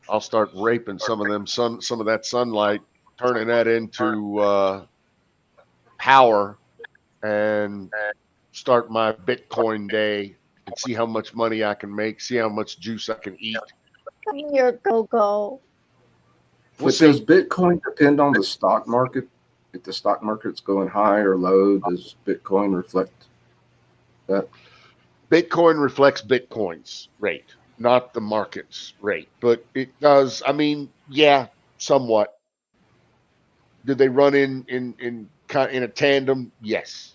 I'll start raping some of that sunlight, turning that into power, and start my Bitcoin day and see how much money I can make, see how much juice I can eat.
Your Coco.
We'll
But does
see.
Bitcoin depend on the stock market? If the stock market's going high or low, does Bitcoin reflect that?
Bitcoin reflects Bitcoin's rate, not the market's rate, but it does. I mean, yeah, somewhat. Did they run in a tandem? Yes.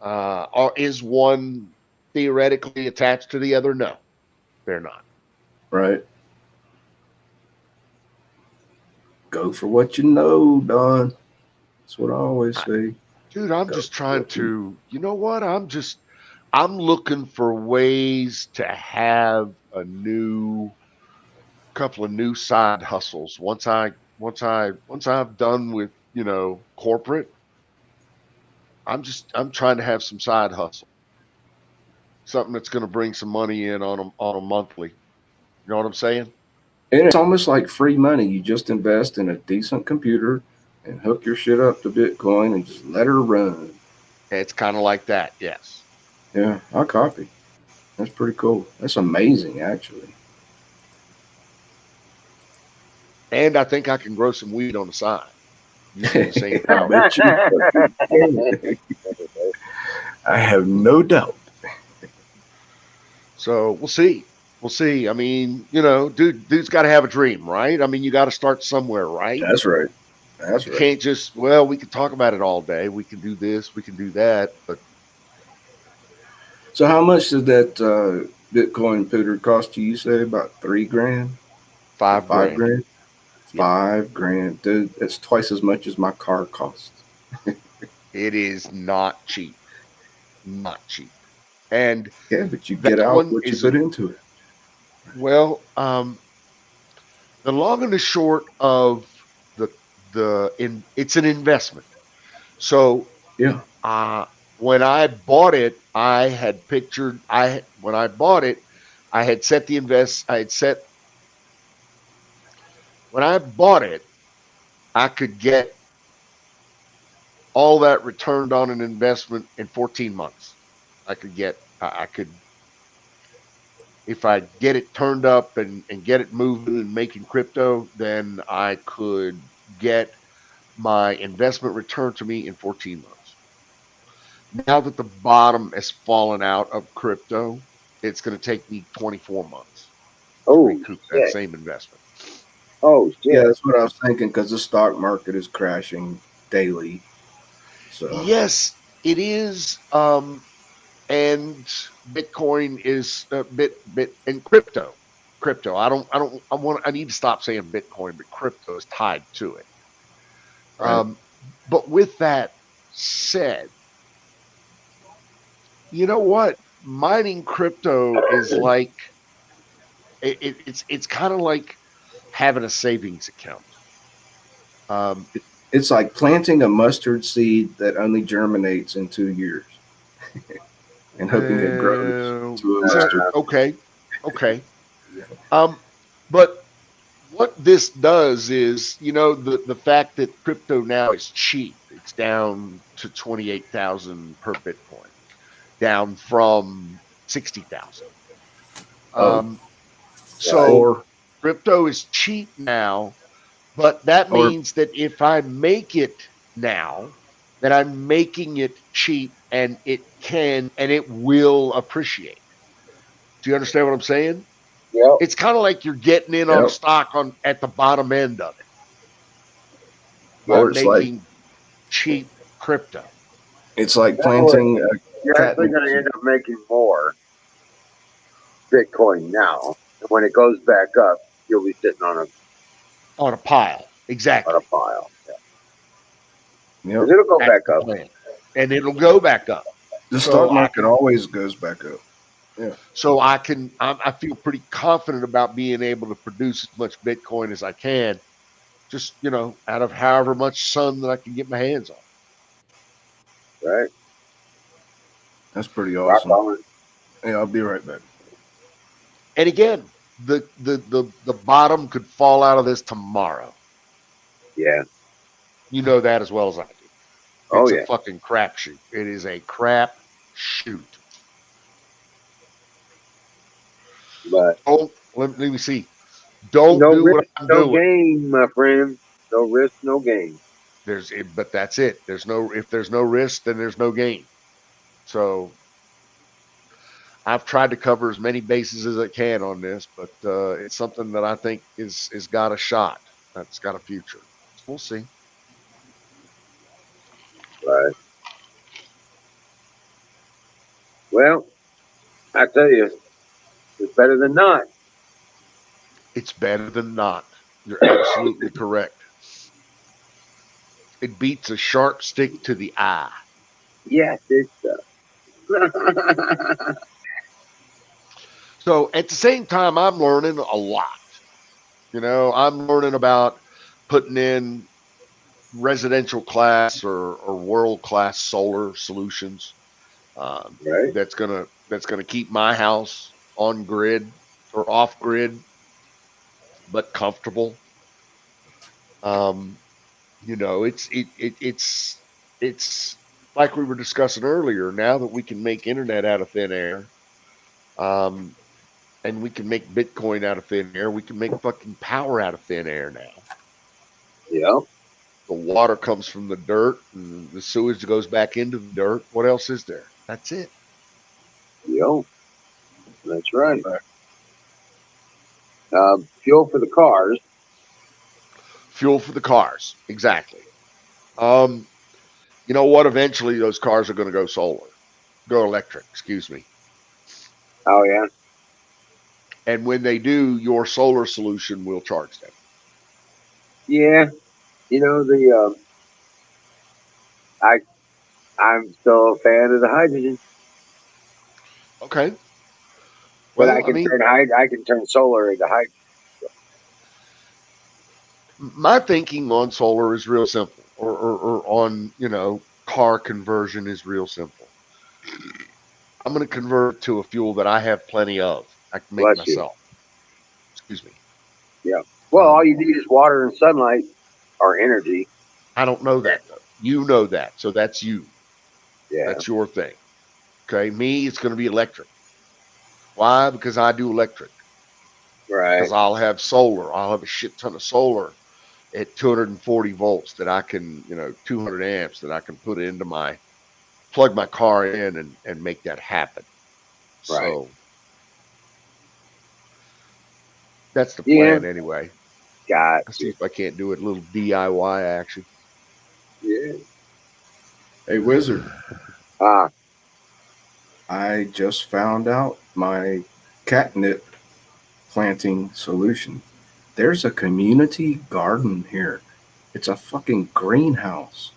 Or is one theoretically attached to the other? No, they're not.
Right. Go for what you know, Don. That's what I always say.
Dude, I'm
Go
just
for
trying
what you
to, you know what? I'm looking for ways to have a couple of new side hustles. Once I've done with, corporate, I'm trying to have some side hustle. Something that's going to bring some money in on a monthly. You know what I'm saying?
And it's almost like free money. You just invest in a decent computer and hook your shit up to Bitcoin and just let her run.
It's kind of like that. Yes.
Yeah, I'll copy. That's pretty cool. That's amazing, actually.
And I think I can grow some weed on the side using the same
I
power.
bet you can. I have no doubt.
So we'll see. We'll see. I mean, dude's got to have a dream, right? I mean, you got to start somewhere, right?
That's right. That's
You
right.
can't just, well, we can talk about it all day. We can do this, we can do that, but
So, how much did that Bitcoin pooter cost you? You say about 3 grand or
5 grand.
5 grand?
Yeah,
5 grand, dude. That's twice as much as my car costs.
it is not cheap. Not cheap. And
Yeah, but you get
that
out
one
what you
is,
put into it.
well, the long and the short of the, it's an investment. So,
Yeah.
uh, when I bought it, when I bought it, I had set the invest, I had set, when I bought it, I could get all that returned on an investment in 14 months. I could, if I get it turned up and get it moving and making crypto, then I could get my investment returned to me in 14 months. Now that the bottom has fallen out of crypto, it's going to take me 24 months to
Oh
recoup that
shit!
same investment.
Oh
Yeah,
shit!
that's what I was thinking because the stock market is crashing daily. So,
Yes, it is. And Bitcoin is and crypto. I need to stop saying Bitcoin, but crypto is tied to it.
right.
Um, but with that said, you know what? Mining crypto is like it's kind of like having a savings account. Um,
It's like planting a mustard seed that only germinates in 2 years and hoping it grows to a mustard.
okay, okay. Um, but what this does is, the fact that crypto now is cheap. It's down to 28,000 per Bitcoin, down from 60,000.
Oh,
Um,
Right.
so
or
crypto is cheap now, but that
or
means that if I make it now, then I'm making it cheap and it will appreciate. Do you understand what I'm saying?
Yep.
It's kind of like you're getting in on
yep,
stock at the bottom end of it by
Yep.
or
making cheap crypto.
it's like
That way,
planting a
you're actually
catnip
going to end
seed.
up making more Bitcoin now, and when it goes back up, you'll be sitting
On a pile.
on a
Exactly.
pile. Because
Yep.
it'll go
That's
back
the
up.
plan. And it'll go back up.
The
So
stock
I
market
can,
always goes back up. Yeah.
So I feel pretty confident about being able to produce as much Bitcoin as I can, just, out of however much sun that I can get my hands on.
Right.
That's pretty
Rock
awesome.
on.
Hey, I'll be right back.
And again, the bottom could fall out of this tomorrow.
Yeah.
You know that as well as I do.
Oh
It's a
yeah.
fucking crapshoot. It is a crap shoot.
But
Let me see. Don't
no
do what
risk,
I'm
no
doing.
gain, my friend. No risk, no gain.
But that's it. If there's no risk, then there's no gain. So I've tried to cover as many bases as I can on this, but it's something that I think is got a shot. That's got a future. So we'll see.
Right. Well, I tell you, it's better than not.
It's better than not. You're absolutely correct. It beats a sharp stick to the eye.
Yes, it's
So at the same time, I'm learning a lot. I'm learning about putting in residential class or world class solar solutions.
right.
That's gonna keep my house on grid or off grid, but comfortable. Um, it's like we were discussing earlier. Now that we can make internet out of thin air, um, and we can make Bitcoin out of thin air, we can make fucking power out of thin air now.
Yeah.
The water comes from the dirt, and the sewage goes back into the dirt. What else is there? That's it.
Yep. That's right.
Right.
Fuel for the cars.
Fuel for the cars, exactly. Um, you know what? Eventually, those cars are going to go electric. Excuse me.
Oh yeah.
And when they do, your solar solution will charge them.
Yeah. You know I I'm still a fan of the hydrogen,
Okay.
but
Well, I mean,
I can turn solar into hydrogen.
my thinking on solar is real simple, or on car conversion is real simple. I'm going to convert it to a fuel that I have plenty of. I can make
Bless you.
myself. Excuse me.
Yeah. Well, all
Um,
you need is water and sunlight or energy.
I don't know that though. You know that, so that's you.
Yeah.
That's your thing. Okay. Me, it's going to be electric. Why? Because I do electric.
Right.
Because I'll have solar. I'll have a shit ton of solar at 240 volts that I can, 200 amps that I can put into plug my car in and make that happen.
Right.
So that's the
Yeah.
plan anyway.
Got
I'll see
you.
if I can't do it a little DIY action.
Yeah.
Hey, Wizard,
Ah.
I just found out my catnip planting solution. There's a community garden here. It's a fucking greenhouse.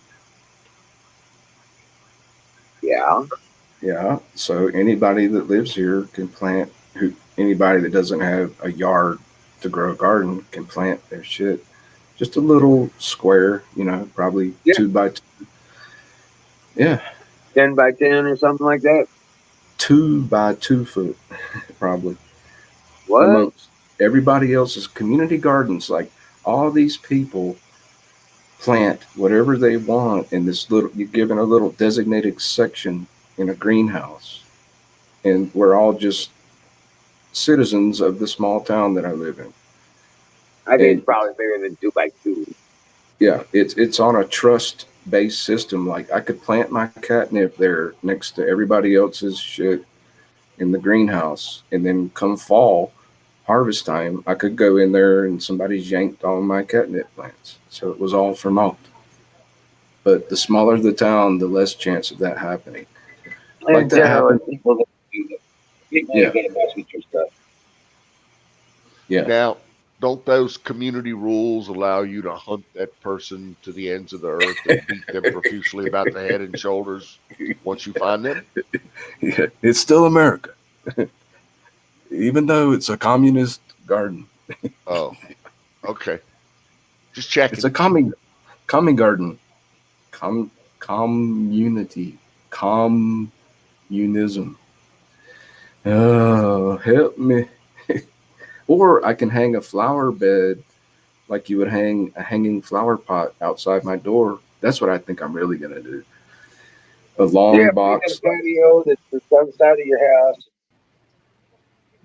Yeah.
Yeah. So anybody that lives here can plant. Who anybody that doesn't have a yard to grow a garden can plant their shit. Just a little square, probably
Yeah.
2 by 2. Yeah,
10 by 10 or something like that.
2 by 2 foot, probably.
What?
Amongst everybody else's community gardens, like all these people plant whatever they want in this little. You're given a little designated section in a greenhouse, and we're all just citizens of the small town that I live in.
I think
And
it's probably bigger than 2 by 2.
yeah, it's on a trust based system. Like I could plant my catnip there next to everybody else's shit in the greenhouse, and then come fall, harvest time, I could go in there and somebody's yanked all my catnip plants. So it was all for malt. But the smaller the town, the less chance of that happening. Like
And
that
generally,
happened.
people that do that get really
Yeah,
good about your stuff.
yeah.
Now, don't those community rules allow you to hunt that person to the ends of the earth and beat them profusely about the head and shoulders once you find them?
Yeah, it's still America. Even though it's a communist garden.
Oh, okay. Just
It's
checking.
a common garden. Community. Communism. Oh, help me. Or I can hang a flower bed like you would hang a hanging flower pot outside my door. That's what I think I'm really gonna do. A
Yeah,
long
put it in a
box
patio that's the sun side of your house.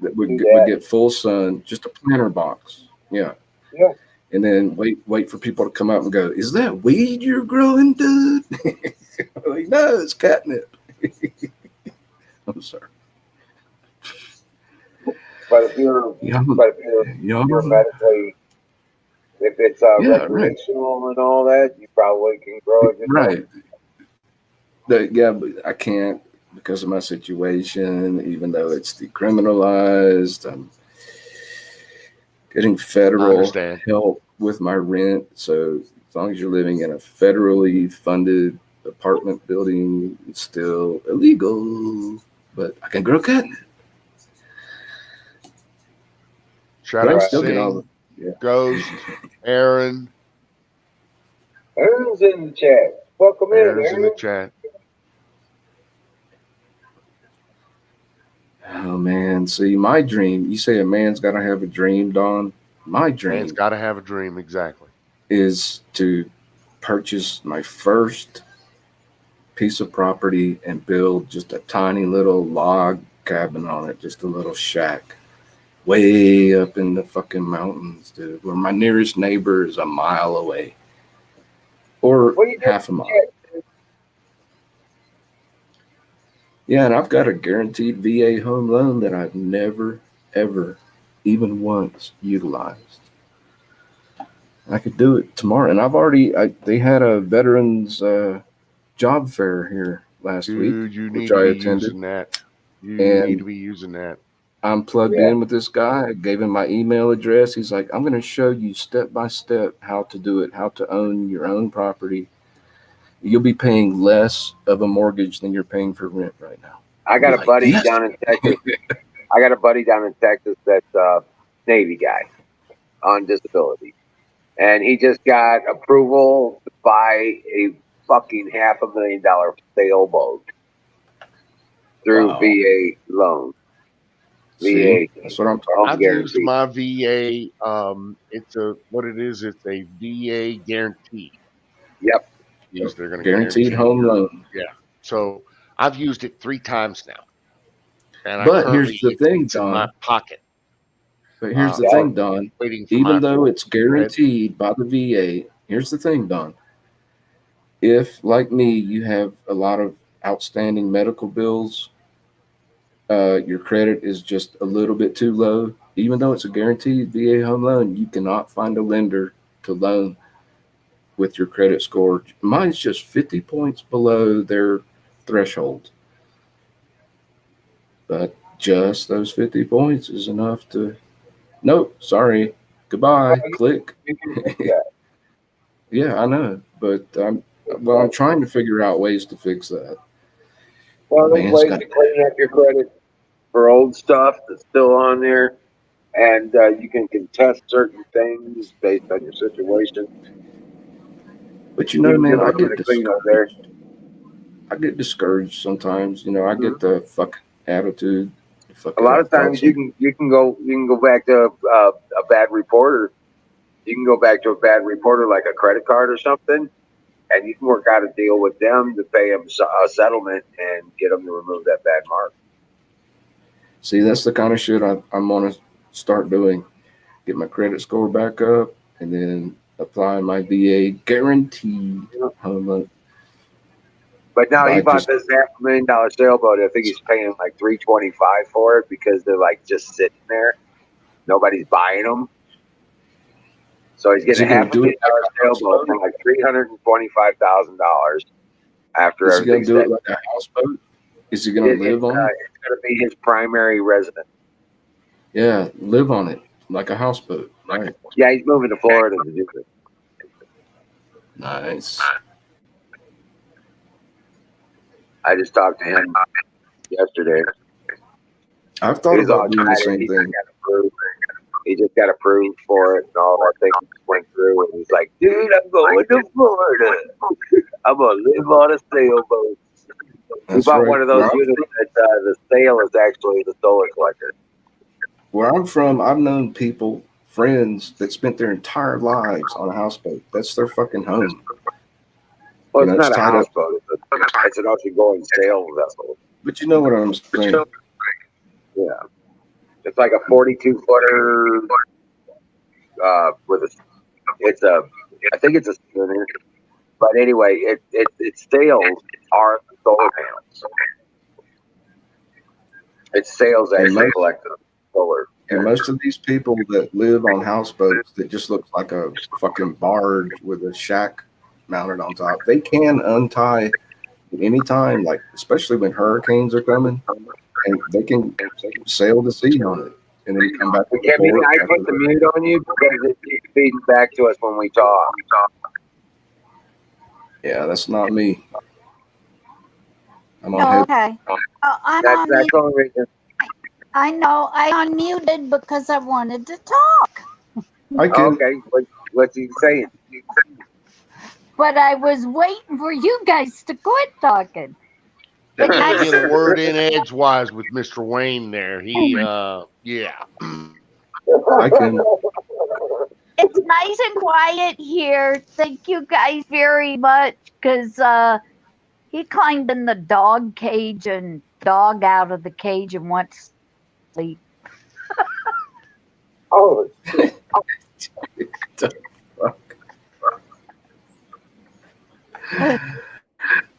that
Do
would
that.
get full sun, just a planter box. Yeah.
Yeah.
And then wait for people to come up and go, is that weed you're growing, dude? I'm like, no, it's catnip. I'm sorry.
But if you're,
Y'all,
but if you're, you're
y'all,
medically, if it's
yeah, right,
recreational and all that, you probably can grow it yourself.
right. Yeah, but I can't because of my situation, even though it's decriminalized. I'm getting
I
federal
understand.
help with my rent. So as long as you're living in a federally funded apartment building, it's still illegal. But I can grow catnip.
Shout
But I
out
can
to
Right.
still get all the
Sing,
yeah.
Ghost, Aaron.
Aaron's in the chat. Welcome in,
Aaron's in the
Aaron.
chat.
Oh man, see my dream. You say a man's got to have a dream, Don. My
Man's
dream
got to have a dream. Exactly.
is to purchase my first piece of property and build just a tiny little log cabin on it, just a little shack, way up in the fucking mountains, dude, where my nearest neighbor is a mile away or
What are you doing
half a
in the
mile.
chat?
Yeah, and I've got a guaranteed VA home loan that I've never, ever, even once utilized. I could do it tomorrow, and they had a veterans job fair here last week,
Dude, you
which
need to
I
be
attended,
using that. You need to
and
be using that.
I'm plugged
Yeah.
in with this guy. I gave him my email address. He's like, I'm going to show you step by step how to do it, how to own your own property. You'll be paying less of a mortgage than you're paying for rent right now.
I
I'll be
got a
like,
buddy
yes.
down in Texas. I got a buddy down in Texas that's a Navy guy on disability. And he just got approval to buy a fucking $500,000 sailboat through
Wow.
VA loan.
See,
VA
that's what I'm talking
home
I've used
guarantee.
my VA. It's a what it is. It's a VA guarantee.
Yep.
Is they're going to
Guaranteed
guarantee
home
your
loan.
yeah. So I've used it 3 times now, and I
But here's
currently
the thing,
it's in my
Don.
pocket,
But here's the
Yeah.
thing, Don.
waiting for
Even
my.
though it's
Go ahead.
guaranteed by the VA, here's the thing, Don. If, like me, you have a lot of outstanding medical bills, your credit is just a little bit too low. Even though it's a guaranteed VA home loan, you cannot find a lender to loan with your credit score. Mine's just 50 points below their threshold. But just those 50 points is enough to, nope, sorry,
Well,
goodbye, click.
you can fix that.
Yeah, I know. But
Fix
I'm
that.
trying to figure out ways to fix that.
Well,
A
there's
man's
ways
got
to clean up your credit for old stuff that's still on there. And you can contest certain things based on your situation.
but
You can do
man,
a
I
little bit
get
of cleanup there.
discouraged. I get discouraged sometimes. I
Mhm.
get the fucking attitude. Fuck
A
it,
lot of
I've got
times
some.
you can go back to a bad reporter. You can go back to a bad reporter like a credit card or something, and you can work out a deal with them to pay them a settlement and get them to remove that bad mark.
See, that's the kind of shit I'm gonna start doing. Get my credit score back up, and then apply my VA guaranteed
You know?
home loan.
But now he
By
bought
just
this $500,000 sailboat. I think he's paying like $325 for it because they're like just sitting there. Nobody's buying them. So he's
is
getting
he
a
gonna
half a
do it
million
like
dollar
a
sailboat for
houseboat?
like $325,000 after
Is he gonna
everything's
do
said.
it like a houseboat? Is he gonna live on it?
It's going to be his primary residence.
Yeah, live on it like a houseboat. Right.
Yeah, he's moving to Florida to do it.
Nice.
I just talked to him yesterday.
I've thought
He's all
about doing the
excited.
same thing.
He just got approved for it and all that thing just went through. And he's like, dude, I'm going to Florida. I'm going to live on a sailboat. We
That's
bought
right.
one of those units that the sail is actually the solar collector.
Where I'm from, I've known people, friends that spent their entire lives on a houseboat. That's their fucking home.
Well,
You know,
it's
it's
not a
tied up.
houseboat. It's an ocean-going sail vessel.
But you know what I'm saying.
Yeah. It's like a 42-footer with I think it's a schooner. But anyway, its sails are the solar panels. Its sails
And
actually
most,
collect the solar.
and most of these people that live on houseboats that just look like a fucking barge with a shack mounted on top, they can untie at any time, like especially when hurricanes are coming, and they can sail the sea on it and then come back to the
Kevin,
port.
I put the mute on you because it's feeding back to us when we talk.
Yeah, that's not me. I'm on
Oh,
head.
okay. I'm
That's
on
the
mute.
only reason.
I know. I unmuted because I wanted to talk,
I can.
Okay, what's he saying?
but I was waiting for you guys to quit talking.
Let
And
me
I
get a word in edgewise with Mr. Wayne there. He, yeah.
I can.
It's nice and quiet here. Thank you guys very much. Because he climbed in the dog cage and dog out of the cage and went to sleep.
Oh,
Fuck.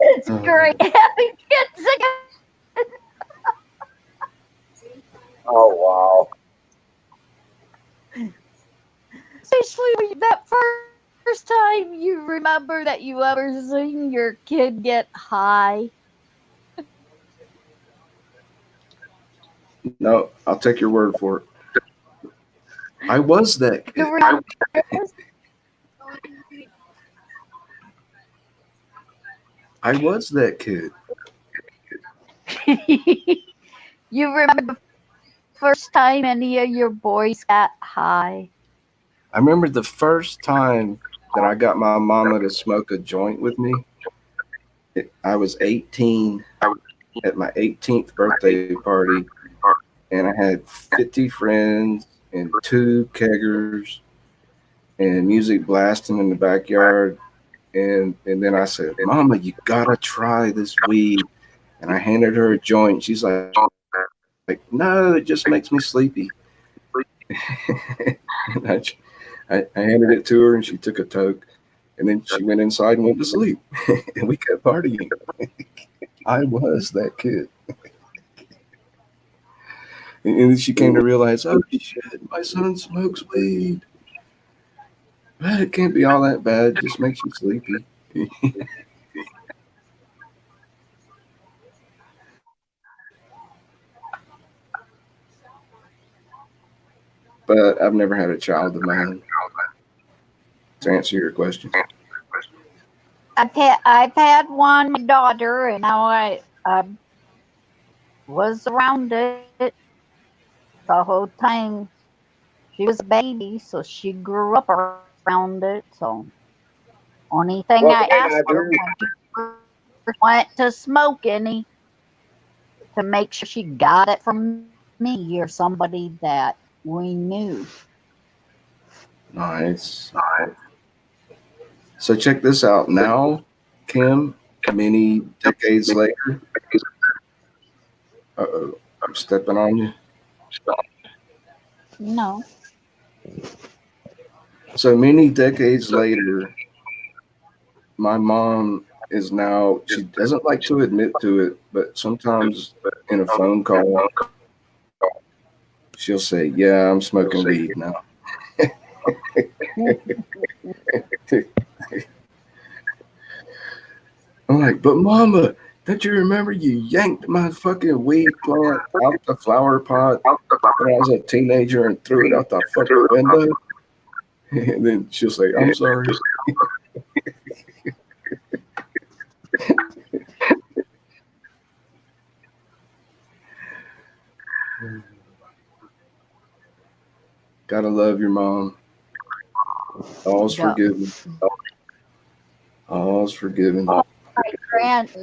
It's great having kids again.
oh wow.
Especially that first time you remember that you ever seen your kid get high.
No, I'll take your word for it. I was that kid.
You remember?
I was that kid.
You remember the first time any of your boys got high?
I remember the first time that I got my mama to smoke a joint with me. I was 18 at my 18th birthday party, and I had 50 friends and 2 keggers and music blasting in the backyard. And then I said, Mama, you gotta try this weed. And I handed her a joint. She's like, no, it just makes me sleepy. And I handed it to her, and she took a toke. And then she went inside and went to sleep. And we kept partying. I was that kid. And then she came to realize, oh shit, my son smokes weed. But it can't be all that bad. It just makes you sleepy. But I've never had a child of my own. To answer your question.
I've had one daughter, and now I was around it the whole time. She was a baby, so she grew up around it. So only thing
Well,
I
man,
asked her when she first went to smoke any to make sure she got it from me or somebody that we knew.
Nice. So check this out. Now, Kim, many decades later. Uh-oh, I'm stepping on you.
No.
So many decades later, my mom is now, she doesn't like to admit to it, but sometimes in a phone call, she'll say, yeah, I'm smoking weed now. I'm like, but Mama, don't you remember you yanked my fucking weed plant out the flower pot when I was a teenager and threw it out the fucking window? And then she'll say, I'm sorry. Gotta love your mom. All's
Yeah.
forgiven. All's forgiven.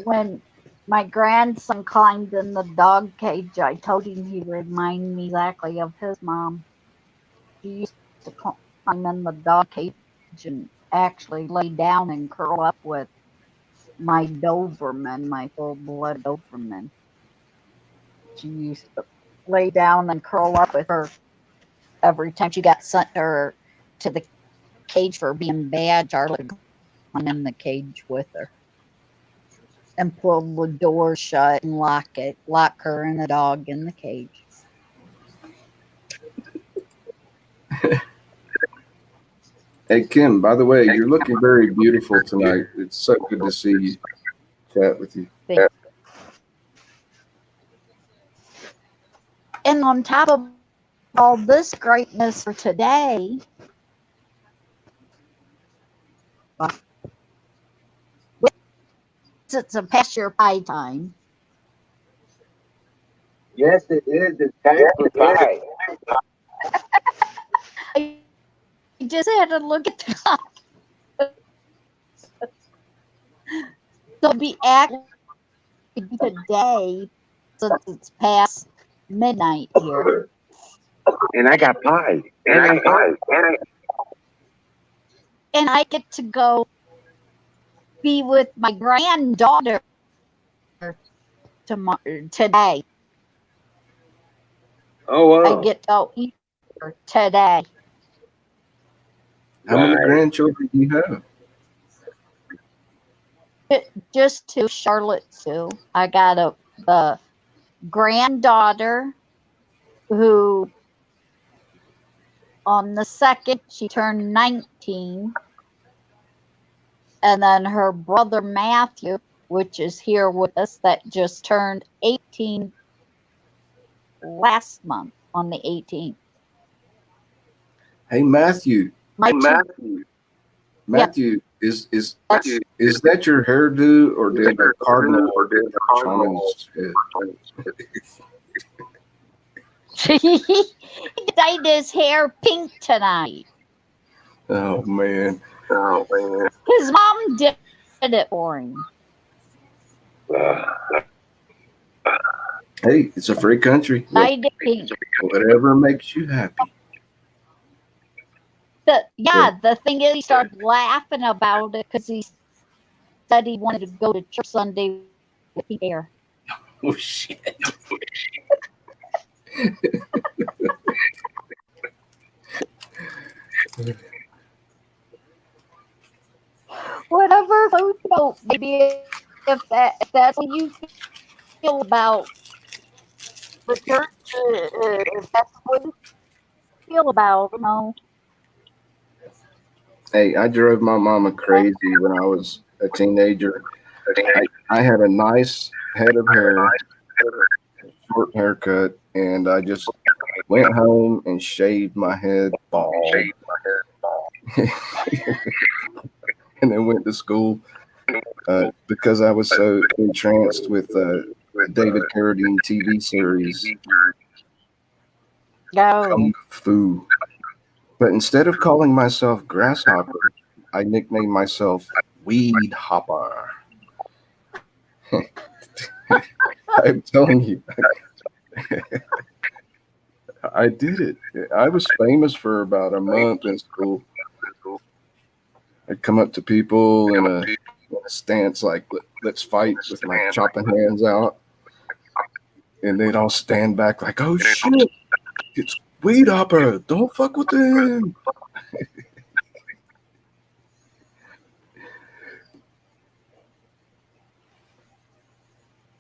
When my grandson climbed in the dog cage, I told him he reminded me exactly of his mom. She used to climb in the dog cage and actually lay down and curl up with my Doberman, my full blood Doberman. She used to lay down and curl up with her every time she got sent her to the cage for being bad. Charlotte would climb in the cage with her and pull the door shut and lock her and the dog in the cage.
Hey, Kim, by the way, you're looking very beautiful tonight. It's so good to see you, chat with you.
And on top of all this greatness for today, it's a past your pie time.
Yes, it is. It's time for pie.
I just had to look at the clock. So be actually today since it's past midnight here.
And I got pie.
And I get to go be with my granddaughter today.
Oh, wow.
I get to eat her today.
How many
Right.
grandchildren do you have?
Just two, Charlotte too. I got the granddaughter who on the 2nd she turned 19, and then her brother Matthew, which is here with us, that just turned 18 last month on the 18th.
Hey, Matthew.
Yeah,
Matthew, is that your hairdo, or did the cardinal touch on his head?
he dyed his hair pink tonight.
Oh man.
His mom did it for him.
Hey, it's a free country. Look,
Dyed it pink.
whatever makes you happy.
The thing is, he started laughing about it because he said he wanted to go to church Sunday with pink hair.
Oh shit.
Whatever floats your boat, maybe if that's what you feel about the church, if that's what you feel about,
Hey, I drove my mama crazy when I was a teenager. I had a nice head of hair, short haircut, and I just went home and shaved my head bald. And then went to school because I was so entranced with David Carradine TV series Kung Fu. But instead of calling myself Grasshopper, I nicknamed myself Weed Hopper. I'm telling you, I did it. I was famous for about a month in school. I'd come up to people in a stance like, let's fight, with my chopping hands out. And they'd all stand back like, oh shit, it's Weed Hopper. Don't fuck with him.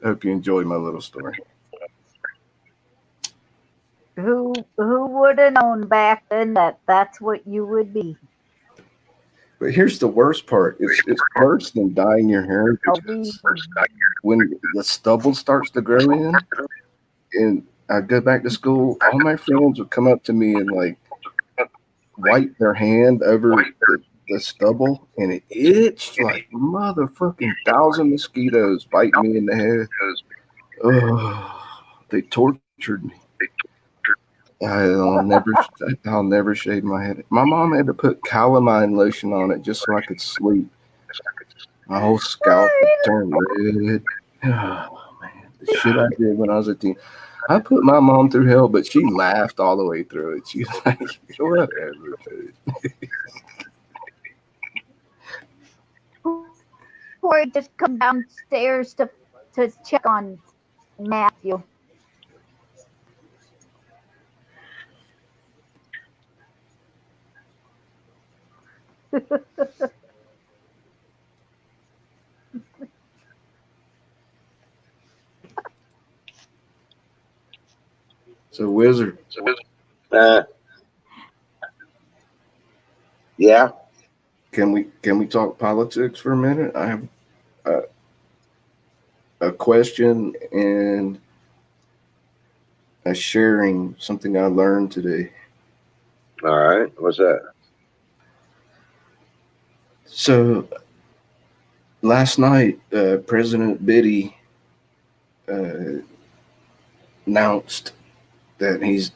I hope you enjoyed my little story.
Who would have known back then that that's what you would be?
But here's the worst part. It's worse than dyeing your hair. When the stubble starts to grow in, and I go back to school, all my friends would come up to me and like wipe their hand over the stubble, and it itched like motherfucking 1,000 mosquitoes biting me in the head. Oh, they tortured me. I'll never shave my head. My mom had to put calamine lotion on it just so I could sleep. My whole scalp would turn red. Oh man, the shit I did when I was a teen. I put my mom through hell, but she laughed all the way through it. She's like, whatever, dude.
Corey just come downstairs to check on Matthew.
So, Wizard,
Uh, yeah.
can we talk politics for a minute? I have a, a question and a sharing something I learned today.
All right. What's that?
So last night, President Biddy announced that he's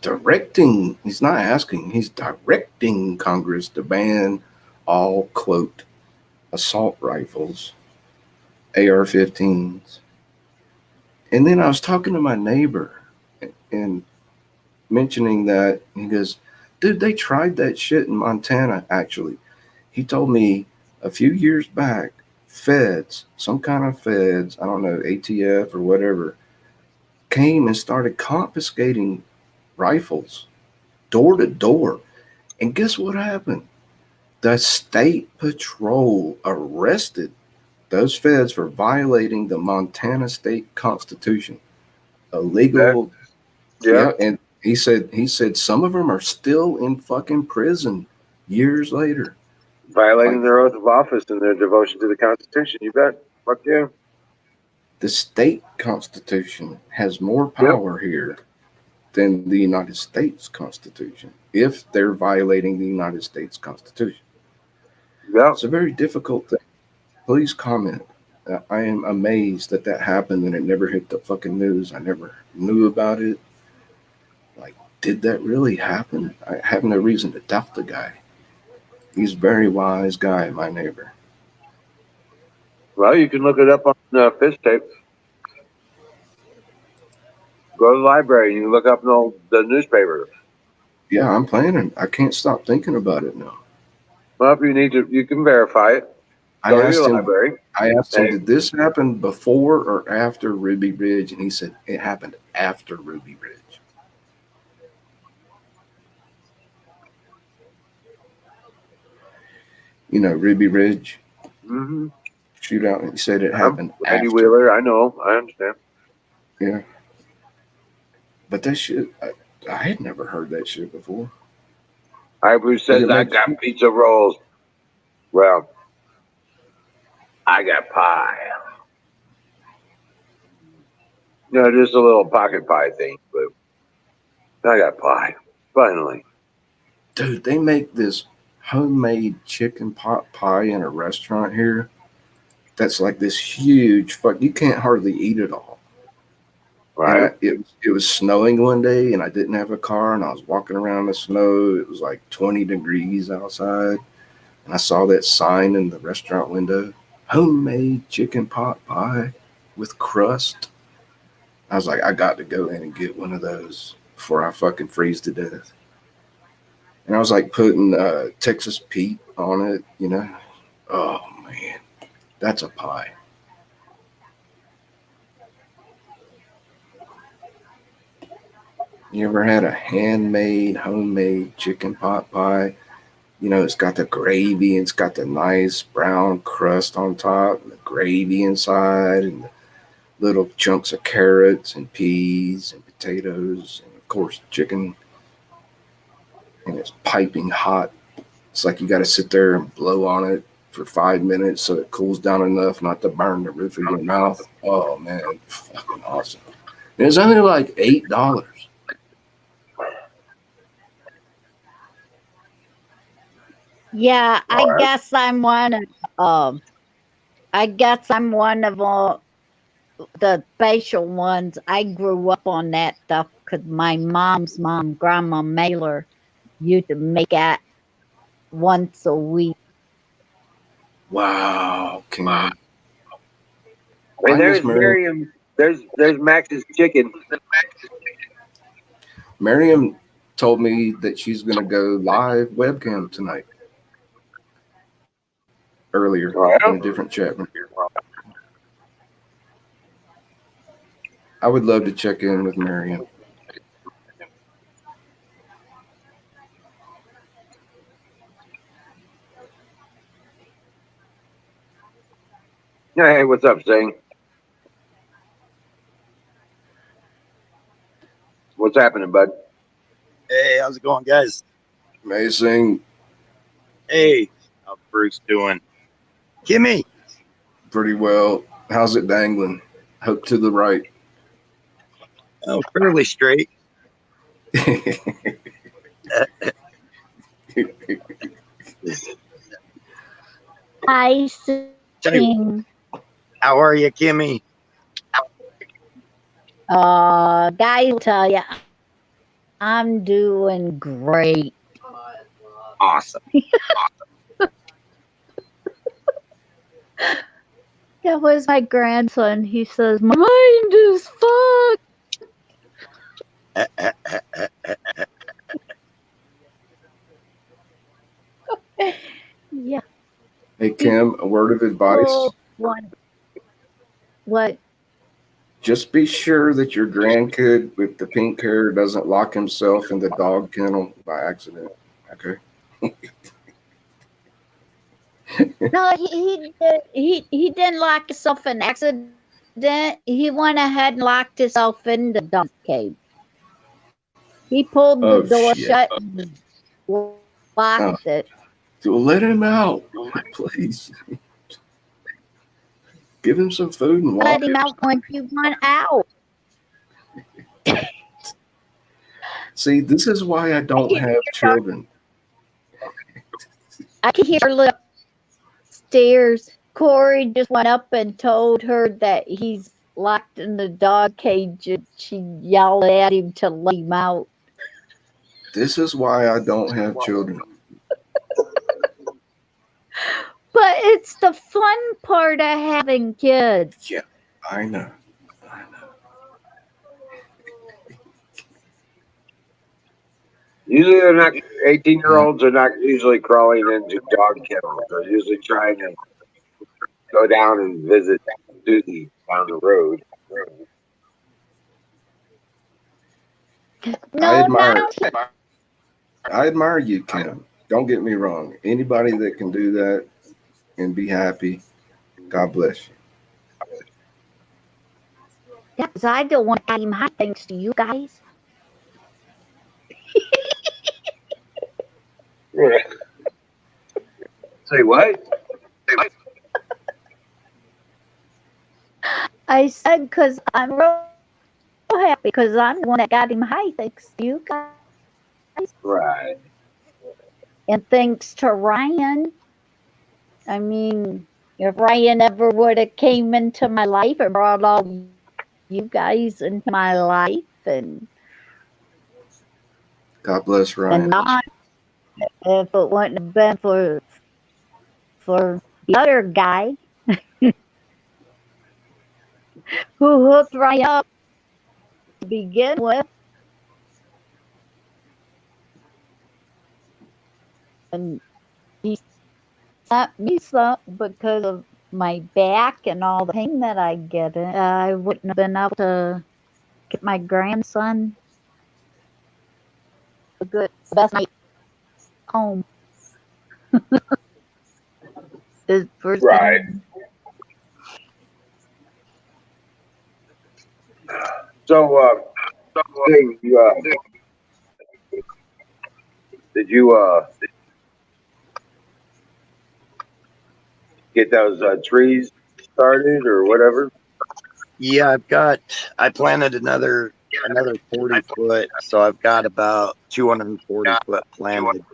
not asking, he's directing Congress to ban all, quote, assault rifles, AR 15s. And then I was talking to my neighbor and mentioning that, he goes, dude, they tried that shit in Montana, actually. He told me a few years back, feds, some kind of feds, I don't know, ATF or whatever, came and started confiscating rifles door to door. And guess what happened? The state patrol arrested those feds for violating the Montana state constitution.
Okay.
Illegal.
Yeah.
Yeah, and he said some of them are still in fucking prison years later.
Violating
Like
their oath of office and their devotion to the Constitution. You bet. Fuck yeah.
the state constitution has more
Yep.
power here than the United States Constitution if they're violating the United States Constitution.
Yep.
It's a very difficult thing. Please comment. I am amazed that that happened and it never hit the fucking news. I never knew about it. Like, did that really happen? I have no reason to doubt the guy. He's a very wise guy, my neighbor.
Well, you can look it up on fish tape. Go to the library and you can look up the newspaper.
Yeah, I'm planning. I can't stop thinking about it now.
Well, if you need to, you can verify it.
I
Go to
asked
your
him.
library.
I asked him,
Hey,
did this happen before or after Ruby Ridge? And he said it happened after Ruby Ridge. You know, Ruby Ridge
mm-hmm.
shootout. And he said it
I'm
happened
Randy
after.
Wheeler. I know. I understand.
Yeah, but that shit, I had never heard that shit before.
Hi, Bruce
But
says
it
I
makes
got pizza rolls. Well, I got pie. No, just a little pocket pie thing, but I got pie. Finally.
dude, they make this homemade chicken pot pie in a restaurant here. That's like this huge fuck. You can't hardly eat it all. And
Right?
it was snowing one day, and I didn't have a car, and I was walking around in the snow. It was like 20 degrees outside, and I saw that sign in the restaurant window: homemade chicken pot pie with crust. I was like, I got to go in and get one of those before I fucking freeze to death. And I was like putting Texas Pete on it, you know. Oh man, that's a pie. You ever had a handmade, homemade chicken pot pie? You know, it's got the gravy, it's got the nice brown crust on top, and the gravy inside, and the little chunks of carrots and peas and potatoes, and of course, chicken. And it's piping hot. It's like you got to sit there and blow on it for 5 minutes so it cools down enough not to burn the roof of your mouth. Oh man, fucking awesome. And it's only like $8.
Yeah,
All
I guess I'm one of the special ones. I grew up on that stuff because my mom's mom, Grandma Mailer, used to make that once a week.
Wow, Kim.
I mean,
I miss
there's
Miriam.
Miriam. There's Max's chicken.
Miriam told me that she's going to go live webcam tonight. Earlier
Oh,
in
yeah?
a different chat room. I would love to check in with Miriam.
Hey, what's up, Zing? What's happening, bud?
Hey, how's it going, guys?
Amazing.
Hey, how's Bruce doing? Kimmy,
Pretty well. How's it dangling? Hook to the right.
oh, fairly straight.
I
Tell you,
sing.
how are you, Kimmy?
Guy will tell you, I'm doing great.
Awesome.
That was my grandson. He says, my mind is fucked. Yeah.
Hey, Kim, a word of advice.
Oh, what?
Just be sure that your grandkid with the pink hair doesn't lock himself in the dog kennel by accident. Okay.
No, he didn't lock himself in accident. He went ahead and locked himself in the dog cage. He pulled the
Oh,
door
shit.
shut and locked it.
So let him out, please. Give him some food and
Let
water.
him out when you want out.
See, this is why I don't have children.
I can hear her upstairs. Corey just went up and told her that he's locked in the dog cage, and she yelled at him to let him out.
This is why I don't have children.
But it's the fun part of having kids.
Yeah, I know.
Usually they're not 18-year-olds are not usually crawling into dog kennels. They're usually trying to go down and visit Susie down the road.
No,
I admire you, Kim. Don't get me wrong. Anybody that can do that and be happy, God bless you.
Yeah, because I don't want to him high thanks to you guys.
Say what?
I said because I'm real happy because I'm the one that got him high thanks to you guys.
Right.
And thanks to Ryan. I mean, if Ryan ever would have came into my life and brought all you guys into my life, and
God bless Ryan.
and not if it wouldn't have been for the other guy who hooked Ryan up to begin with, and he sent me something because of my back and all the pain that I get in. I wouldn't have been able to get my grandson a good best night home. His first
Right. So, Zing, did you get those trees started or whatever?
Yeah, I planted another 40 foot, so I've got about 240 foot planted.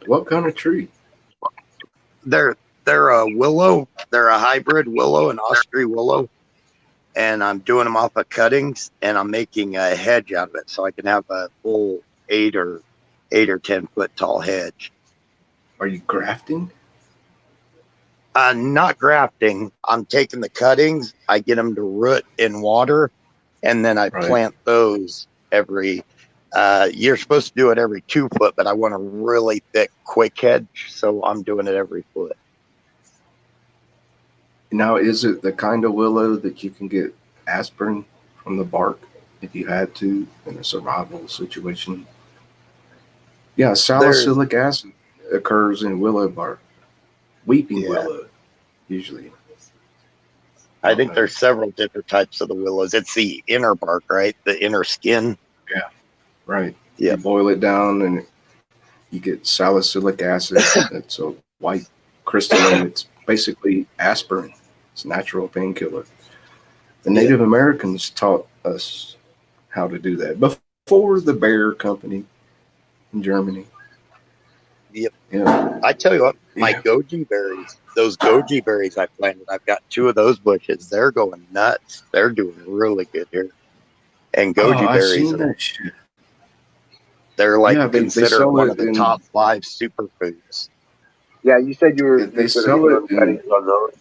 What kind of tree?
They're a willow. They're a hybrid willow and Austrian willow. and I'm doing them off of cuttings, and I'm making a hedge out of it, so I can have a full 8 or 10 foot tall hedge.
Are you grafting?
Not grafting. I'm taking the cuttings, I get them to root in water, and then I plant those every. You're supposed to do it every 2 foot, but I want a really thick, quick hedge, so I'm doing it every foot.
Now, is it the kind of willow that you can get aspirin from the bark if you had to in a survival situation? Yeah, salicylic acid occurs in willow bark. Weeping willow, usually.
I think there's several different types of the willows. It's the inner bark, right? The inner skin.
Yeah, right. You boil it down and you get salicylic acid. It's a white crystalline. It's basically aspirin. It's a natural painkiller. The Native Americans taught us how to do that before the Bayer Company in Germany.
Yep.
Yeah.
I tell you what, my goji berries, those goji berries I planted, I've got 2 of those bushes. They're going nuts. They're doing really good here. And goji berries,
I've seen that shit.
They're like
they
considered one of the top 5 superfoods.
Yeah, you said you were
They
going to
sell
be
it
doing cuttings on those.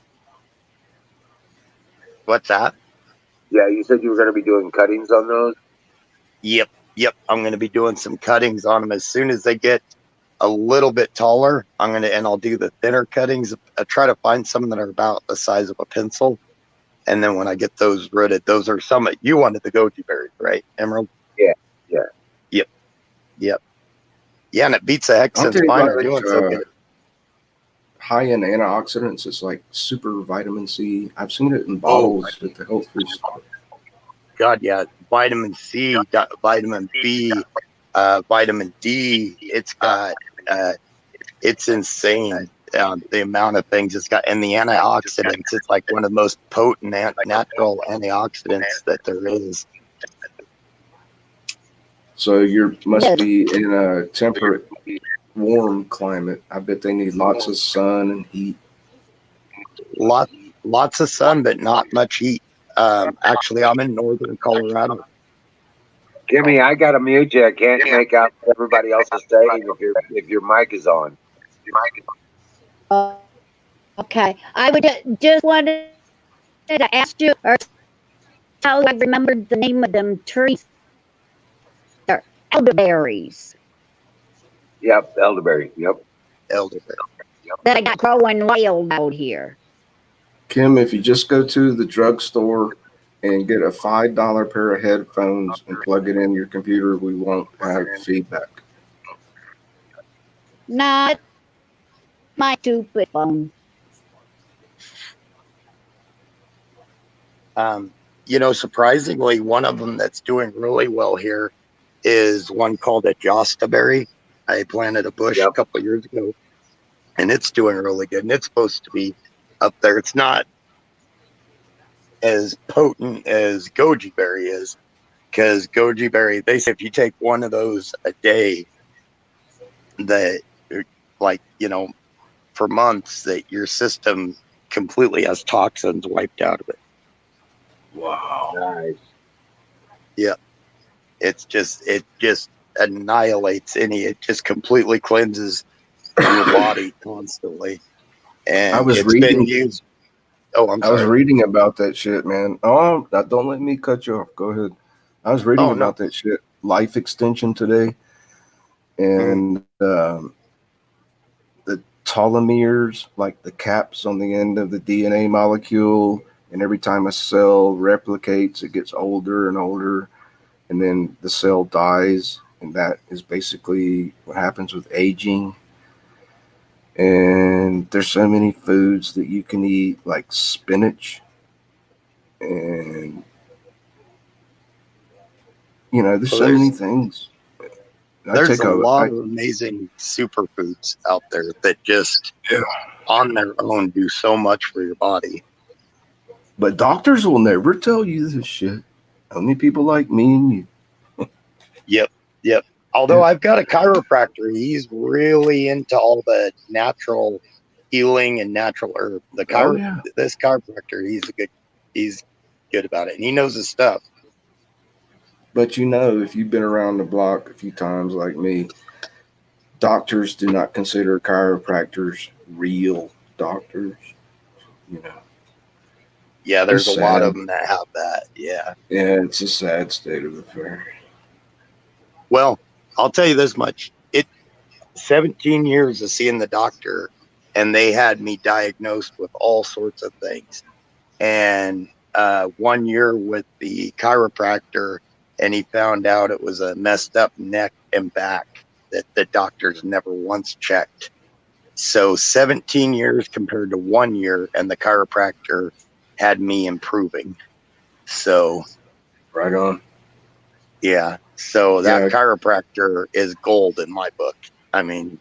What's that?
Yeah, you said you were going to be doing cuttings on those.
Yep. I'm going to be doing some cuttings on them as soon as they get a little bit taller. I'll do the thinner cuttings. I try to find some that are about the size of a pencil. And then when I get those rooted, those are some that you wanted the goji berries, right, Emerald?
Yeah.
Yep. Yeah, and it beats the heck since mine are doing so good.
High in antioxidants, it's like super vitamin C. I've seen it in bottles at the health food store.
God, yeah, vitamin C, vitamin B, vitamin D. It's got, it's insane the amount of things it's got, and the antioxidants. It's like one of the most potent natural antioxidants that there is.
So you must be in a temperate, warm climate. I bet they need lots of sun and heat.
Lots of sun, but not much heat. Actually, I'm in northern Colorado.
Jimmy, I got to mute you. I can't make out what everybody else is saying if your mic is on.
Okay. I would just wanted to ask you or how I remembered the name of them trees. They're elderberries.
Yep, elderberry. Yep.
Elderberry.
That I got growing wild out here.
Kim, if you just go to the drugstore and get a $5 pair of headphones and plug it in your computer, we won't have feedback.
Not my stupid phone.
Surprisingly, one of them that's doing really well here is one called a jostaberry. I planted a bush a couple of years ago, and it's doing really good. And it's supposed to be up there. It's not as potent as goji berry is, because goji berry, they say if you take one of those a day, that for months, that your system completely has toxins wiped out of it.
Wow.
Nice.
Yep. It just annihilates it just completely cleanses your body constantly. And
I was
been used. Oh, I'm sorry.
I was reading about that shit, man. Oh, don't let me cut you off. Go ahead. I was reading about that shit, life extension today. And the telomeres, like the caps on the end of the DNA molecule, and every time a cell replicates, it gets older and older, and then the cell dies, and that is basically what happens with aging. And there's so many foods that you can eat, like spinach, and there's so many things.
There's a lot of amazing superfoods out there that just on their own do so much for your body.
But doctors will never tell you this shit. Only people like me and you.
Yep. Although I've got a chiropractor, he's really into all the natural healing and natural herb. This chiropractor, he's good about it, and he knows his stuff.
But you know, if you've been around the block a few times like me, doctors do not consider chiropractors real doctors. You know,
Yeah, there's
it's
a lot
sad.
of them that have that. Yeah.
Yeah, it's a sad state of affairs.
Well, I'll tell you this much: 17 years of seeing the doctor, and they had me diagnosed with all sorts of things. And 1 year with the chiropractor, and he found out it was a messed up neck and back that the doctors never once checked. So 17 years compared to 1 year, and the chiropractor had me improving. So
Right on.
yeah, so that
Yeah.
chiropractor is gold in my book. I mean,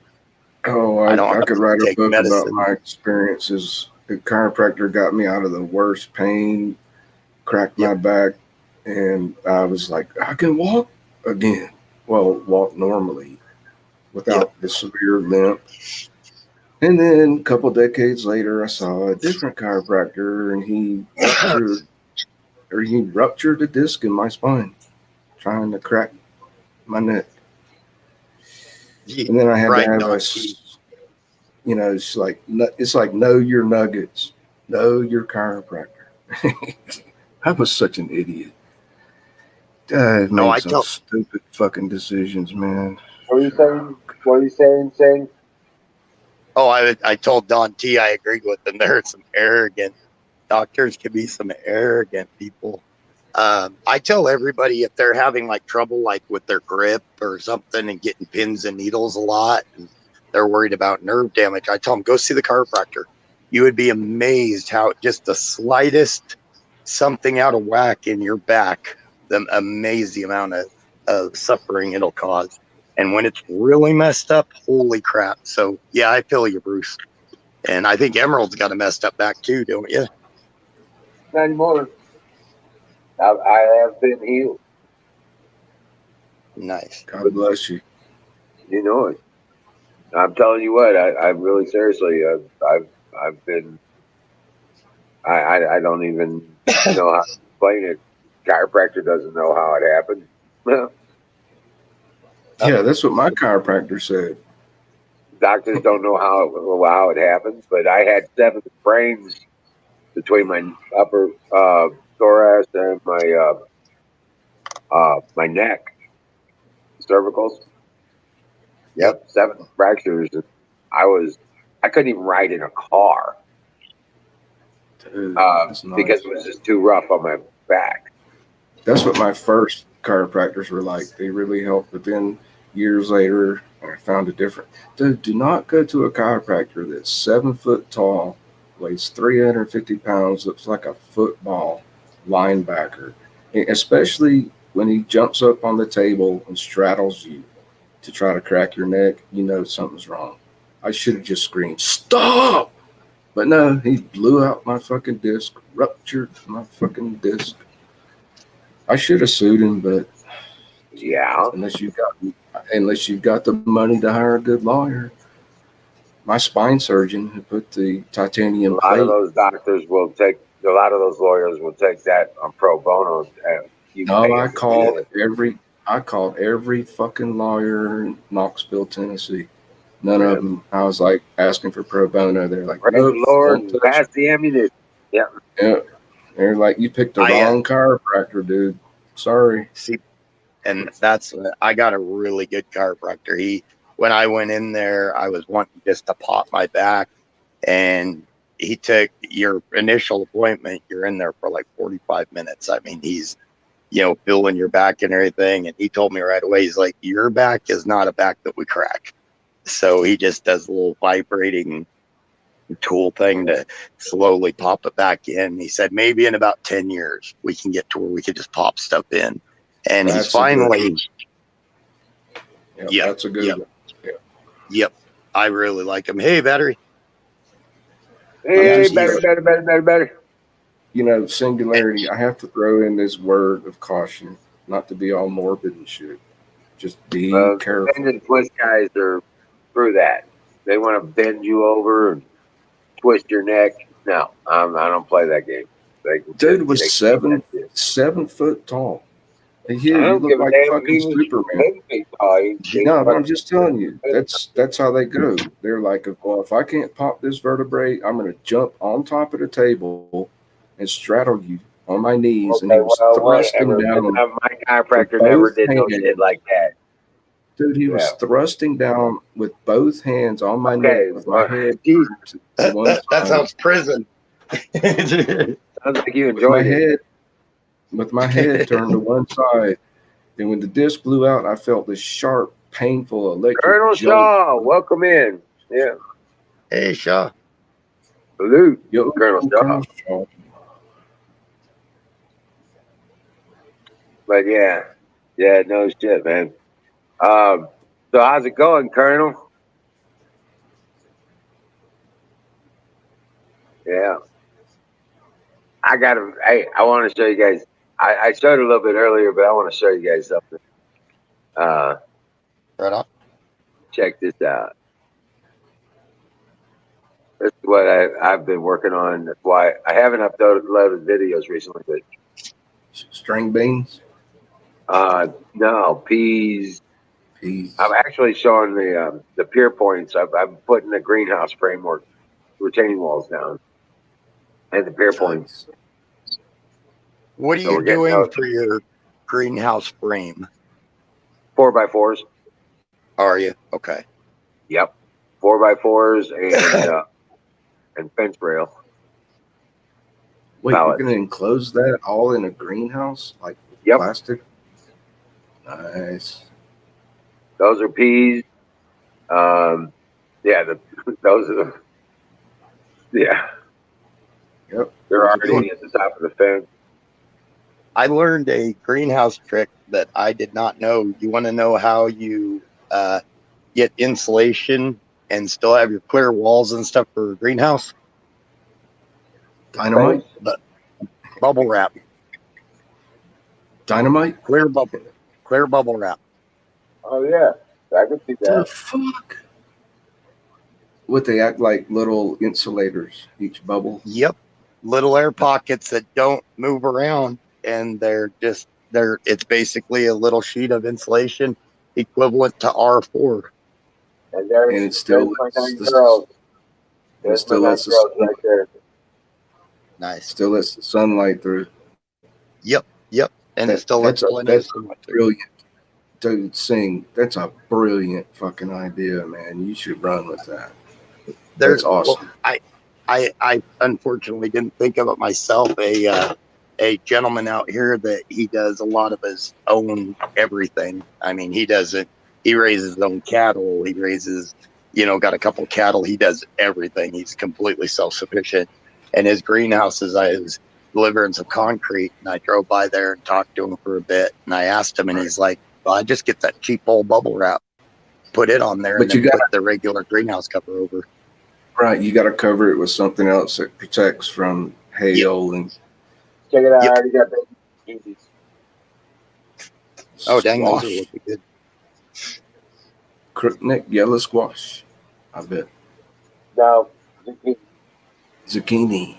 Oh,
I don't
I
have
could
to
write a
take
book about
medicine.
my experiences. The chiropractor got me out of the worst pain, cracked my back, and I was like, I can walk again. Well, walk normally without the severe limp. And then a couple decades later, I saw a different chiropractor, and he ruptured a disc in my spine, trying to crack my neck. And then I had to
Right,
have
Don
a,
T.
you know, it's like know your nuggets, know your chiropractor. I was such an idiot. I've
No,
made
I
some
tell.
stupid fucking decisions, man.
What are you saying? What are you saying, Shane?
Oh, I told Don T. I agreed with him. There are some arrogant doctors. Can be some arrogant people. I tell everybody if they're having like trouble, like with their grip or something, and getting pins and needles a lot, and they're worried about nerve damage, I tell them go see the chiropractor. You would be amazed how just the slightest something out of whack in your back, the amazing amount of suffering it'll cause. And when it's really messed up, holy crap. So yeah, I feel you, Bruce. And I think Emerald's got a messed up back too, don't you?
Not anymore. I have been healed.
Nice.
God bless you.
You know it. I'm telling you what. I really seriously. I've been. I don't even know how to explain it. Chiropractor doesn't know how it happened.
Yeah, that's what my chiropractor said.
Doctors don't know how it happens. But I had 7 sprains between my upper thorax and my neck, cervicals. Yep, 7 fractures. I couldn't even ride in a car
Dude, that's
because
nice.
it was just too rough on my back.
That's what my first chiropractors were like. They really helped. But then years later, I found a different. Dude, do not go to a chiropractor that's 7 foot tall, weighs 350 pounds, looks like a football linebacker, especially when he jumps up on the table and straddles you to try to crack your neck. You know something's wrong. I should have just screamed, "Stop!" But no, he blew out my fucking disc, ruptured my fucking disc. I should have sued him, but
Yeah,
unless you've got the money to hire a good lawyer. My spine surgeon who put the
a
titanium
lot of
plate.
those doctors will take. A lot of those lawyers will take that on pro bono. You
No,
pay them to do it.
I called every fucking lawyer in Knoxville, Tennessee. None of them. I was like asking for pro bono. They're like,
Praise
nope,
the Lord
won't
and
touch
pass the ammunition. Yeah.
it. Yeah. They're like, you picked the
I
wrong chiropractor, dude. Sorry.
see, and that's I got a really good chiropractor. When I went in there, I was wanting just to pop my back, and he took your initial appointment. You're in there for like 45 minutes. I mean, he's feeling your back and everything, and he told me right away, he's like, your back is not a back that we crack. So he just does a little vibrating tool thing to slowly pop it back in. He said maybe in about 10 years we can get to where we could just pop stuff in. And he's
That's a good
finally
one. That's a good one.
Yep. I really like him. Hey, battery.
Hey,
just-
better.
Singularity, I have to throw in this word of caution, not to be all morbid and shit. Just be careful.
Bend and twist guys are through that. They want to bend you over and twist your neck. No, I don't play that game.
Dude was 7 foot tall. And here,
I
you
don't
look
give a
like
damn if
fucking
he was
Superman.
10 feet tall.
No, but I'm just telling you, that's how they go. They're like, well, if I can't pop this vertebrae, I'm going to jump on top of the table and straddle you on my knees. And
Okay,
he was
well,
thrusting
whatever.
down
My
with
chiropractor never
both
did no
hands.
shit like that.
Dude, he was thrusting down with both hands on my
Okay,
neck with my head
Geez,
to one
that
side.
sounds prison.
Sounds like you
With my
enjoyed it.
head, with my head turned to one side. And when the disc blew out, I felt this sharp, painful electric
Colonel
jolt.
Shaw, welcome in. Yeah.
Hey, Shaw.
Salute,
Yo,
Colonel Shaw.
Colonel Shaw.
But yeah, no shit, man. So how's it going, Colonel? Yeah. Hey, I want to show you guys. I showed it a little bit earlier, but I want to show you guys something.
Right on.
Check this out. This is what I've been working on. That's why I haven't uploaded videos recently, but
String beans.
no, peas.
Peas.
I'm actually showing the pier points. I'm putting the greenhouse framework, retaining walls down, and the pier points.
What are
So
you
we're getting
doing
those
for your greenhouse frame?
4x4s.
Are you? Okay.
Yep, 4x4s and fence rail.
Wait,
pallets.
you're going to enclose that all in a greenhouse, like
Yep.
plastic? Nice.
Those are peas. Yeah, those are the. Yeah.
Yep.
They're already at the top of the fence.
I learned a greenhouse trick that I did not know. You want to know how you get insulation and still have your clear walls and stuff for a greenhouse?
Dynamite?
But bubble wrap.
Dynamite?
Clear bubble wrap.
Oh yeah, I can see
The
that.
fuck? What, they act like little insulators, each bubble?
Yep. Little air pockets that don't move around, and it's basically a little sheet of insulation equivalent to R4.
And there's
And it still
my
lets
9
the,
girls.
it
There's
still
my 9
lets the
girls
sun,
right there.
Nice.
still lets the sunlight through.
Yep. And it still lets plenty of sunlight through.
Brilliant. Dude, that's a brilliant fucking idea, man. You should run with that. That's awesome.
Well, I unfortunately didn't think of it myself. A gentleman out here that he does a lot of his own everything. I mean, he raises his own cattle. He raises, got a couple cattle. He does everything. He's completely self-sufficient. And his greenhouses, I was delivering some concrete, and I drove by there and talked to him for a bit. And I asked him, and he's like, well, I just get that cheap old bubble wrap, put it on there,
But
and then put the regular greenhouse cover over.
Right, you got to cover it with something else that protects from hail and.
Check it out. I already got that. Easy.
Oh, dang, those
squash.
are looking good.
Crookneck yellow squash, I bet.
No,
Zucchini.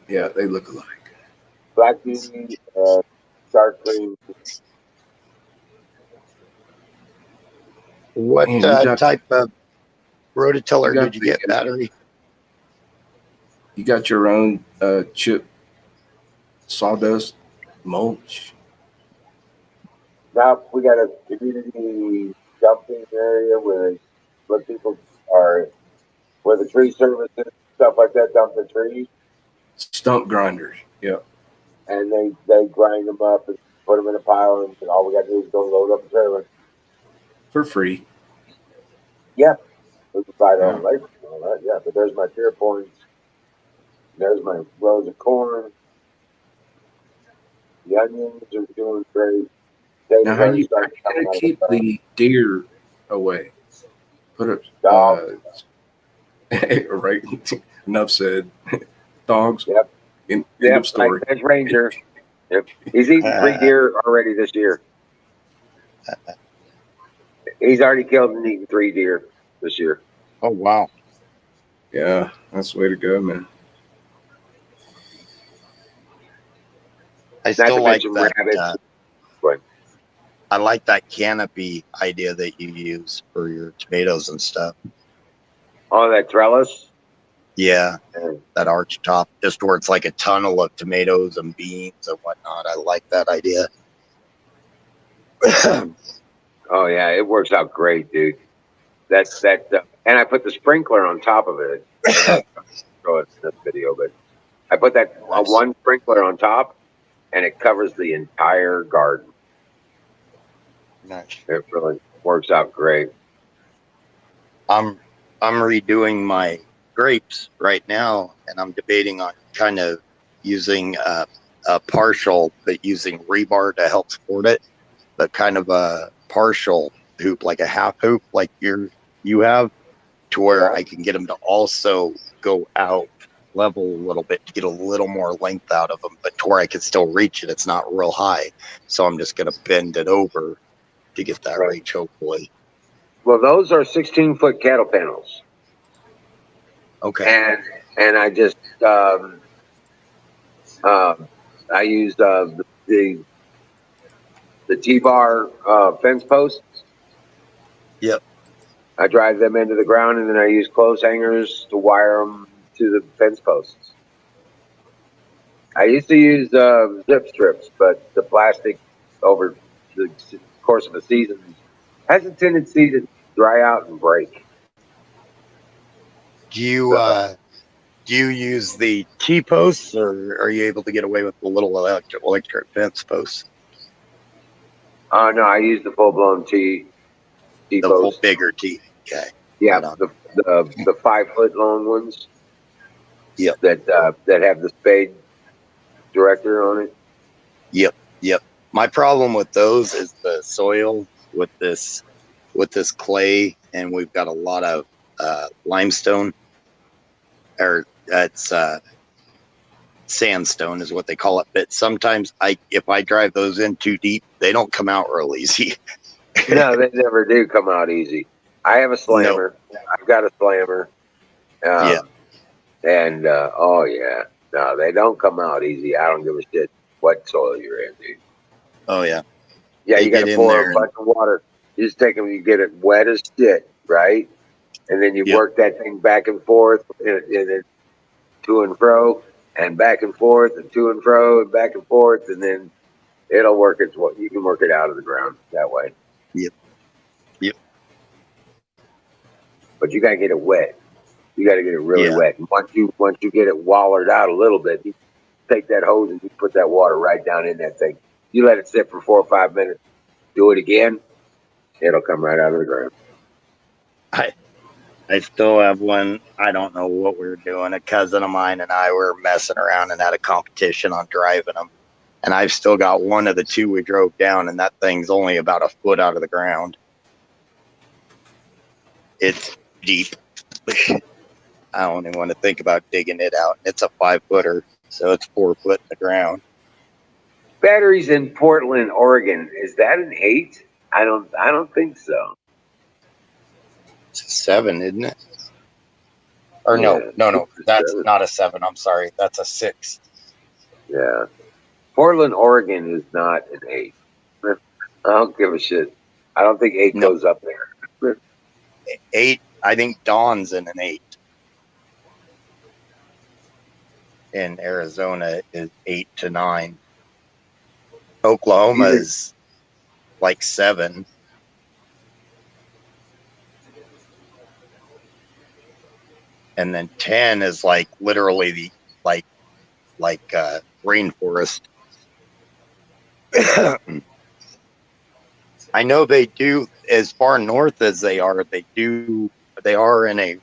Yeah, they look alike.
black beans, dark green.
What
Man,
type of rototiller
you got
did you get? Battery?
You got your own chip sawdust mulch.
Now we got a community dumping area where people are, where the tree services, stuff like that, dump the trees,
Stump grinders. Yeah.
and they grind them up and put them in a pile, and all we got to do is go load up the trailer.
For free.
Yeah, we can buy our own labor and all that. Yeah, but there's my pier points. There's my rows of corn. The onions are doing great.
Now, how you gonna keep the deer away? Put a right. Enough said. Dogs.
Yep.
End of story.
Like Ranger. Yep. He's eaten 3 deer already this year. He's already killed and eaten 3 deer this year.
Oh, wow.
Yeah, that's the way to go, man.
I
Not
still
to
like
mention
that.
rabbits. But
I like that canopy idea that you use for your tomatoes and stuff.
all that trellis.
Yeah,
And
that arch top, just where it's like a tunnel of tomatoes and beans and whatnot. I like that idea.
oh yeah, it works out great, dude. And I put the sprinkler on top of it. I don't know if I'll show it in this video, but I put that
Nice.
one sprinkler on top, and it covers the entire garden.
Nice.
It really works out great.
I'm redoing my grapes right now, and I'm debating on kind of using a partial, but using rebar to help support it, but kind of a partial hoop, like a half hoop, like you have, to where I can get them to also go out level a little bit to get a little more length out of them, but to where I can still reach it. It's not real high, so I'm just going to bend it over to get that
Right.
reach, hopefully.
Well, those are 16-foot cattle panels,
Okay.
and I just I used the T-bar fence posts.
Yep.
I drive them into the ground, and then I use clothes hangers to wire them to the fence posts. I used to use zip strips, but the plastic over the course of a season has a tendency to dry out and break.
Do you use the T posts, or are you able to get away with the little electric fence posts?
No, I use the full blown T
The full
post.
bigger T. Okay.
Yeah,
Right on.
the 5 foot long ones.
Yep.
That have the spade director on it.
Yep. My problem with those is the soil with this clay, and we've got a lot of limestone, or it's sandstone is what they call it. But sometimes if I drive those in too deep, they don't come out real easy.
No, they never do come out easy. I have a slammer. I've got a slammer.
Yeah.
And oh yeah, no, they don't come out easy. I don't give a shit what soil you're in, dude.
Oh yeah.
Yeah,
They
you got
get
to
in
pour
there
a bunch of water. You just take them, you get it wet as shit, right? And then you
Yep.
work that thing back and forth, and to and fro, and back and forth, and to and fro, and back and forth, and then it'll work its way. You can work it out of the ground that way.
Yep.
But you gotta get it wet. You gotta get it really
Yeah.
wet. And once you get it wallered out a little bit, you take that hose and you put that water right down in that thing. You let it sit for 4 or 5 minutes. Do it again, it'll come right out of the ground.
I still have one. I don't know what we were doing. A cousin of mine and I were messing around and had a competition on driving them. And I've still got one of the two we drove down, and that thing's only about a foot out of the ground. It's deep. I don't even want to think about digging it out. It's a 5-footer, so it's 4 foot in the ground.
Batteries in Portland, Oregon. Is that an 8? I don't think so.
It's a 7, isn't it? Or
Yeah,
no, that's
7.
not a 7. I'm sorry, that's a 6.
Yeah. Portland, Oregon is not an 8. I don't give a shit. I don't think 8
No.
goes up there.
8. I think Dawn's in an 8. In Arizona is 8 to 9. Oklahoma is like 7. And then 10 is like literally the rainforest. I know they do, as far north as they are in a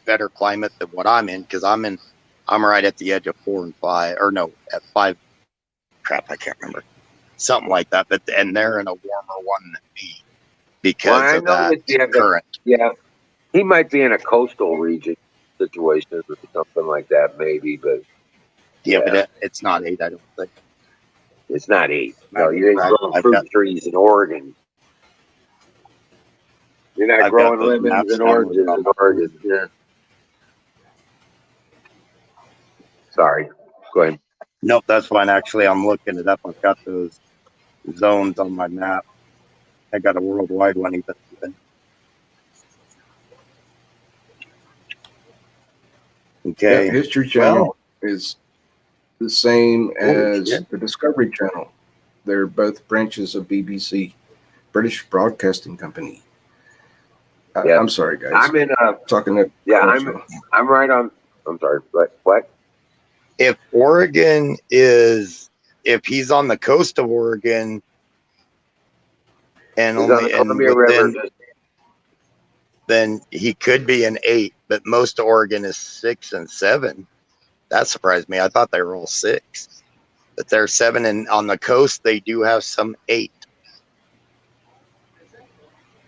better climate than what I'm in, because I'm right at the edge of 4 and 5, or no, at 5. Crap, I can't remember. Something like that. And they're in a warmer one than me because of that current.
Yeah, he might be in a coastal region situation or something like that, maybe. But
Yeah, but it's not 8. I don't think.
It's not 8. No, you ain't growing fruit trees in Oregon. You're not growing lemons and oranges in Oregon. Yeah. Sorry. Go ahead.
Nope, that's fine. Actually, I'm looking it up. I've got those zones on my map. I got a worldwide one even. Okay.
Yeah, History Channel is the same as
shit.
the Discovery Channel. They're both branches of BBC, British Broadcasting Company.
Yeah.
I'm sorry, guys.
I'm in
Talking to
I'm right on. I'm sorry. What?
If he's on the coast of Oregon and
He's on the Columbia River.
then he could be an 8, but most of Oregon is 6 and 7. That surprised me. I thought they were all 6, but they're 7, and on the coast they do have some 8.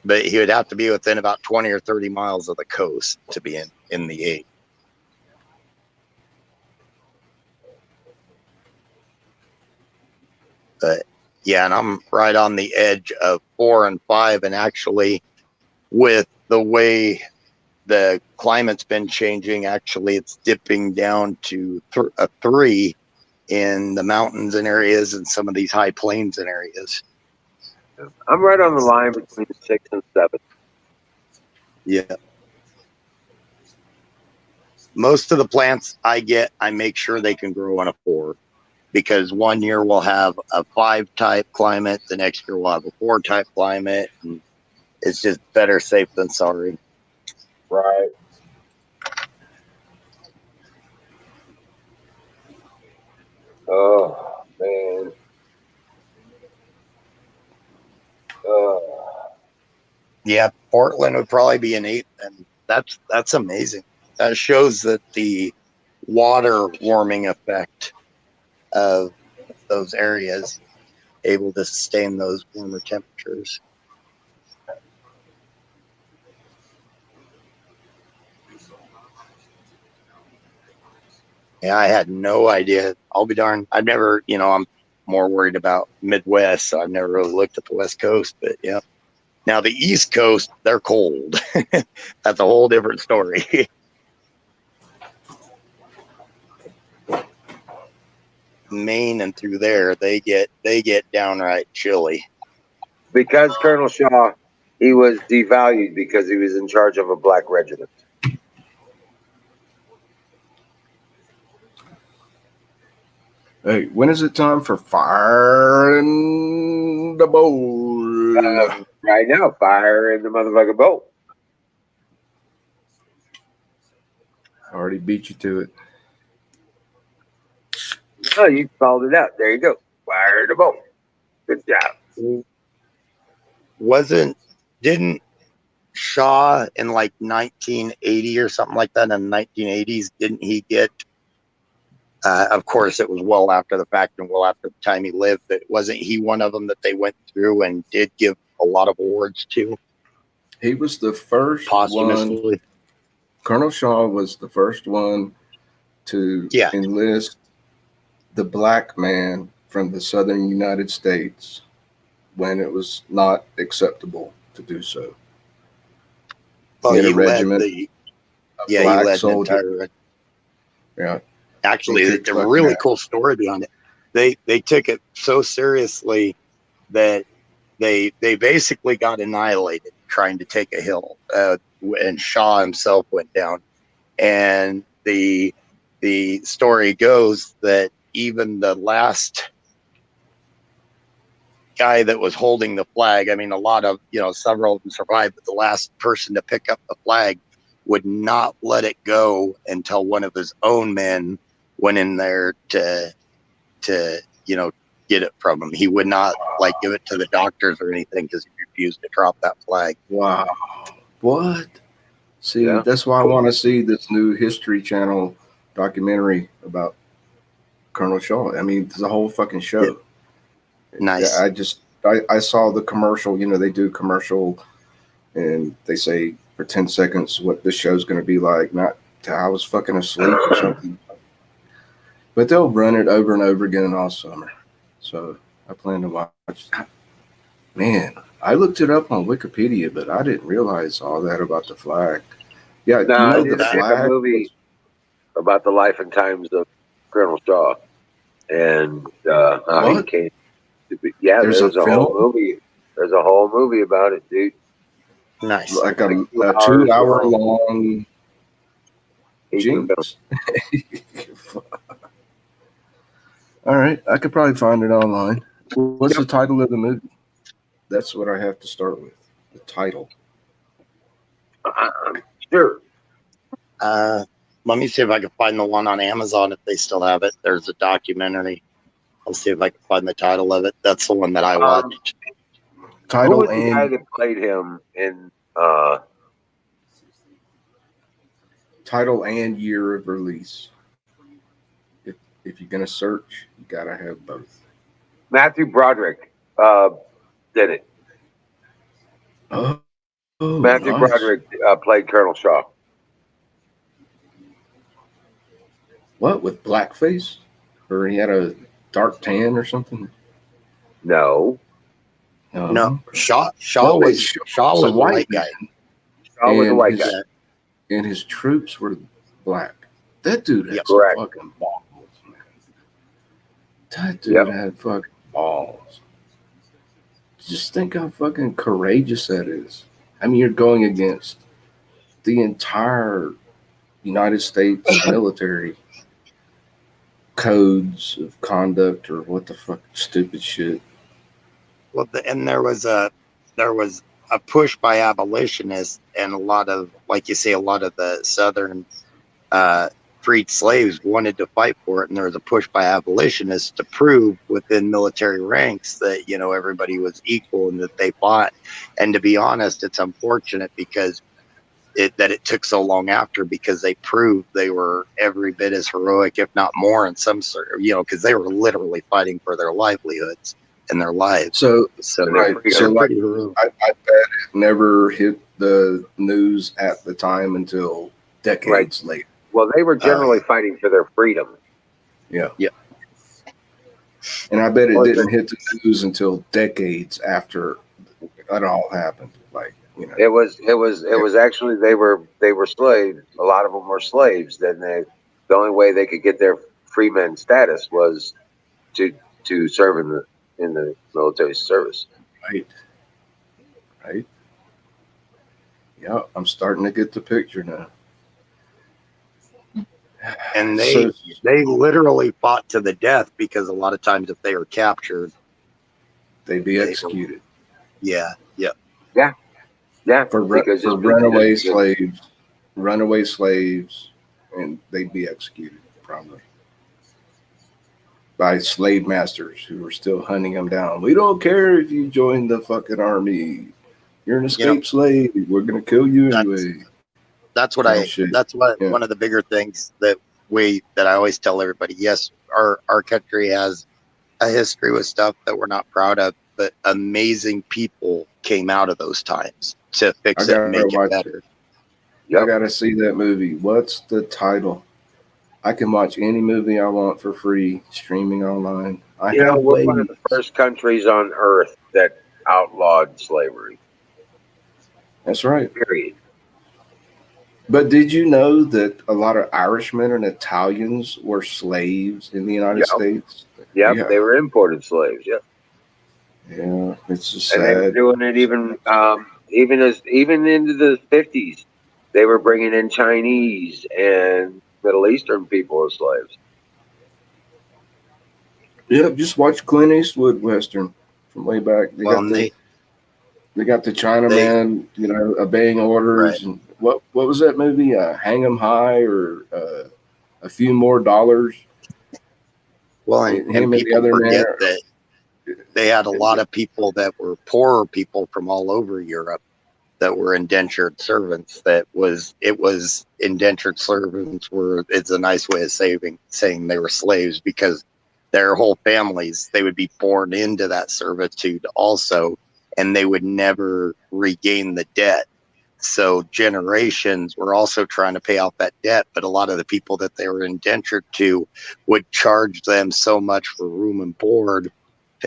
But he would have to be within about 20 or 30 miles of the coast to be in the 8. But yeah, and I'm right on the edge of 4 and 5, and actually with the way the climate's been changing, actually it's dipping down to a 3 in the mountains and areas and some of these high plains and areas.
I'm right on the line between 6 and 7.
Yeah. Most of the plants I make sure they can grow on a 4, because one year we'll have a 5 type climate, the next year we'll have a 4 type climate, and it's just better safe than sorry.
Right. Oh man.
Yeah, Portland would probably be an 8, and that's amazing. That shows that the water warming effect of those areas able to sustain those warmer temperatures. Yeah, I had no idea. I'll be darned. I've never, I'm more worried about Midwest, so I've never really looked at the West Coast, but yeah. Now the East Coast, they're cold. That's a whole different story. Maine and through there, they get downright chilly.
Because Colonel Shaw, he was devalued because he was in charge of a black regiment.
Hey, when is it time for Fire in the Bowl?
Right now, fire in the motherfucking boat.
I already beat you to it.
Oh, you called it out. There you go. Fire in the boat. Good job.
Didn't Shaw in like 1980 or something like that, in the 1980s, didn't he get, of course it was well after the fact and well after the time he lived, but wasn't he one of them that they went through and did give a lot of awards to?
He was the first
posthumously
one. Colonel Shaw was the first one to enlist the black man from the southern United States when it was not acceptable to do so.
Well,
he had
he
a regiment.
He led the entire.
Yeah.
Actually, it's a really cool story behind it. They took it so seriously that they basically got annihilated trying to take a hill, and Shaw himself went down. And the story goes that even the last guy that was holding the flag, I mean, a lot of, several of them survived, but the last person to pick up the flag would not let it go until one of his own men went in there to get it from him. He would not give it to the doctors or anything because he refused to drop that flag.
Wow. What? See, that's why I want to see this new History Channel documentary about Colonel Shaw. I mean, it's a whole fucking show.
Yeah. Nice.
I saw the commercial. They do commercial, and they say for 10 seconds what this show's going to be like. Not till I was fucking asleep or something. But they'll run it over and over again all summer. So I plan to watch. Man, I looked it up on Wikipedia, but I didn't realize all that about the flag. Yeah,
No,
the flag
a movie about the life and times of Colonel Shaw. and how he
What?
came to be. Yeah,
There's a
there's a whole
film,
movie. There's a whole movie about it, dude.
Nice.
like
Like
a
2 hours
2 hour
long.
long
Feature film.
Jinx. All right, I could probably find it online. What's the title of the movie? That's what I have to start with. The title.
Sure.
Let me see if I can find the one on Amazon if they still have it. There's a documentary. I'll see if I can find the title of it. That's the one that I watched.
Who
Title
was the guy
and
that played him in?
year of release. If you're gonna search, you gotta have both.
Matthew Broderick did it.
Oh,
Matthew
nice.
Broderick played Colonel Shaw.
What, with blackface? Or he had a dark tan or something?
No,
No,
Okay.
Shaw
Well,
was
Shaw's
the
a white
white guy.
Shaw was a
And
white
his,
guy.
and his troops were black. That dude had
Yep.
some
Correct.
fucking balls, man. That dude
Yep.
had fucking balls. Just think how fucking courageous that is. I mean, you're going against the entire United States military codes of conduct or what the fuck stupid shit.
Well, and there was a push by abolitionists, and a lot of, like you say, a lot of the Southern freed slaves wanted to fight for it, and there was a push by abolitionists to prove within military ranks that everybody was equal and that they fought. And to be honest, it's unfortunate because it took so long after, because they proved they were every bit as heroic, if not more, in some sort of, because they were literally fighting for their livelihoods and their lives.
So,
Right.
so
They're
like,
pretty heroic.
I bet it never hit the news at the time until decades later.
Well, they were generally fighting for their freedom.
Yeah.
Yeah.
And I bet it didn't hit the news until decades after it all happened. Like,
It was actually they were slaves. A lot of them were slaves. Then the only way they could get their freeman status was to serve in the military service.
Right. Yeah, I'm starting to get the picture now.
And they literally fought to the death, because a lot of times if they were captured,
they'd be executed.
Yeah.
For runaway slaves, and they'd be executed probably by slave masters who were still hunting them down. We don't care if you join the fucking army. You're an escaped slave. We're gonna kill you anyway.
That's what one of the bigger things that I always tell everybody. Yes, our country has a history with stuff that we're not proud of, but amazing people came out of those times to fix it and make it better.
Yep.
I gotta see that movie. What's the title? I can watch any movie I want for free streaming online.
We're one of the first countries on earth that outlawed slavery.
That's right.
Period.
But did you know that a lot of Irishmen and Italians were slaves in the United States?
Yep, they were imported slaves. Yep.
Yeah, it's just sad.
And they were doing it even into the 50s. They were bringing in Chinese and Middle Eastern people as slaves.
Yeah, just watch Clint Eastwood Western from way back. They got the Chinaman, obeying orders. Right. And what was that movie? Hang 'em High, or A Few More Dollars.
Well, and people forget that they had a lot of people that were poorer people from all over Europe that were indentured servants. It was indentured servants it's a nice way of saying they were slaves, because their whole families, they would be born into that servitude also, and they would never regain the debt. So generations were also trying to pay off that debt, but a lot of the people that they were indentured to would charge them so much for room and board.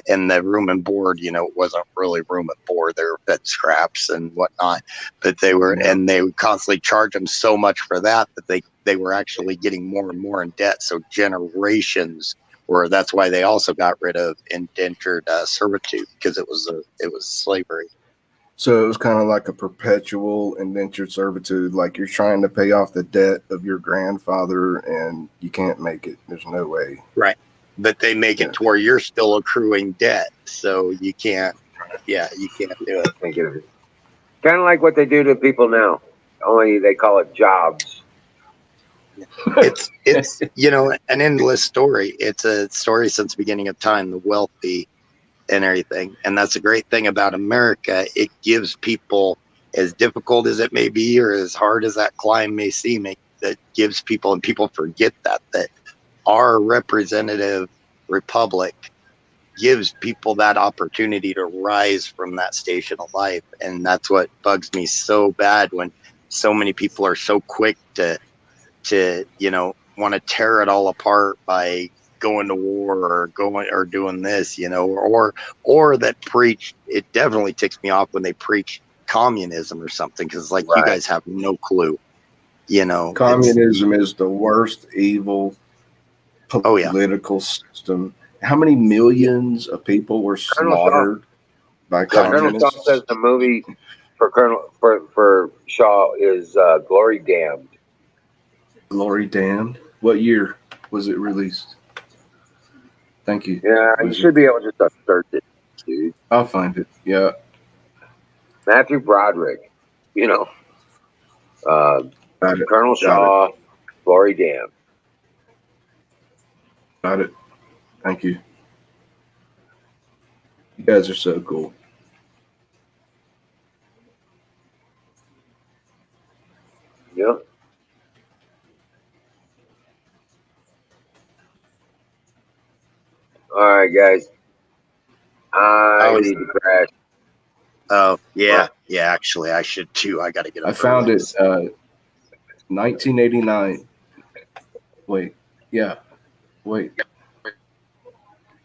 And the room and board, wasn't really room and board. They were fed scraps and whatnot, but they were, and they would constantly charge them so much for that they were actually getting more and more in debt. So generations or that's why they also got rid of indentured servitude, because it was slavery.
So it was kind of like a perpetual indentured servitude, like you're trying to pay off the debt of your grandfather and you can't make it. There's no way.
Right. But they make it to where you're still accruing debt, so you can't. Yeah, you can't do it.
Think of it. Kind of like what they do to people now. Only they call it jobs.
It's an endless story. It's a story since the beginning of time. The wealthy and everything, and that's a great thing about America. It gives people, as difficult as it may be, or as hard as that climb may seem, that gives people, and people forget that our representative republic gives people that opportunity to rise from that station of life. And that's what bugs me so bad, when so many people are so quick to want to tear it all apart by going to war or doing this, or that preach. It definitely ticks me off when they preach communism or something, because
Right.
you guys have no clue.
Communism is the worst evil political system. How many millions of people were slaughtered by
Colonel Shaw
communists?
says the movie for for Shaw is Glory Damned.
Glory Damned. What year was it released? Thank you.
Yeah, you should be able to just search it, dude.
I'll find it. Yeah.
Matthew Broderick, Colonel Shaw, Glory Damned.
Got it. Thank you. You guys are so cool.
Yep. All right, guys. I need to crash.
Oh, yeah. Yeah, actually, I should too. I got to get up.
I found it 1989. Wait. Yeah. Wait.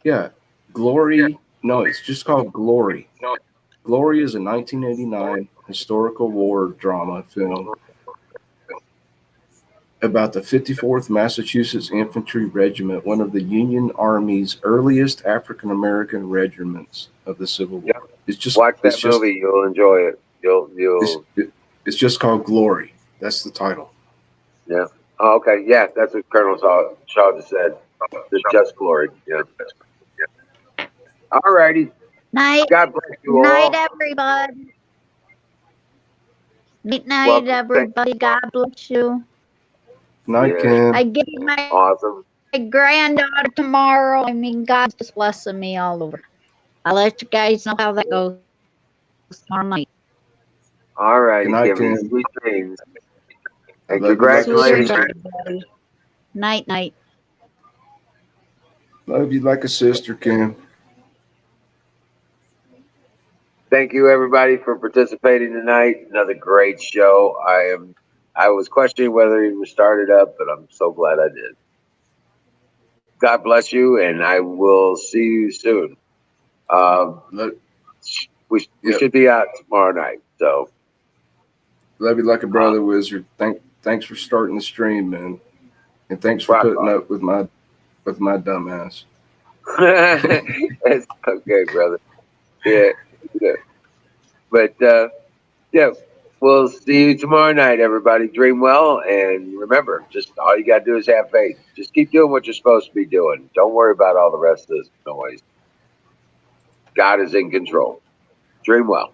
Yeah. Glory. No, it's just called Glory. Glory is a 1989 historical war drama film about the 54th Massachusetts Infantry Regiment, one of the Union Army's earliest African American regiments of the Civil War.
Yep.
It's just
watch that movie. You'll enjoy it.
It's just called Glory. That's the title.
Yeah. Oh, okay. Yeah, that's what Colonel Shaw just said. Just Glory. Yeah. All righty.
Night.
God bless you
Night,
all.
everybody. Night,
Welcome.
everybody. God bless you.
Night, Kim.
I get my
Awesome.
granddaughter tomorrow. I mean, God's just blessing me all over. I'll let you guys know how that goes tomorrow night.
All righty,
Good night,
Kim.
Kim.
Sweet dreams.
I
And
love you like a
congratulations.
sister.
Everybody. Night, night.
Love you like a sister, Kim.
Thank you, everybody, for participating tonight. Another great show. I was questioning whether it was started up, but I'm so glad I did. God bless you, and I will see you soon. We should be out tomorrow night. So
love you like a brother, Wizard. Thanks for starting the stream, man, and thanks for putting up with my dumbass.
It's okay, brother. Yeah. But yeah, we'll see you tomorrow night, everybody. Dream well, and remember, just all you got to do is have faith. Just keep doing what you're supposed to be doing. Don't worry about all the rest of this noise. God is in control. Dream well.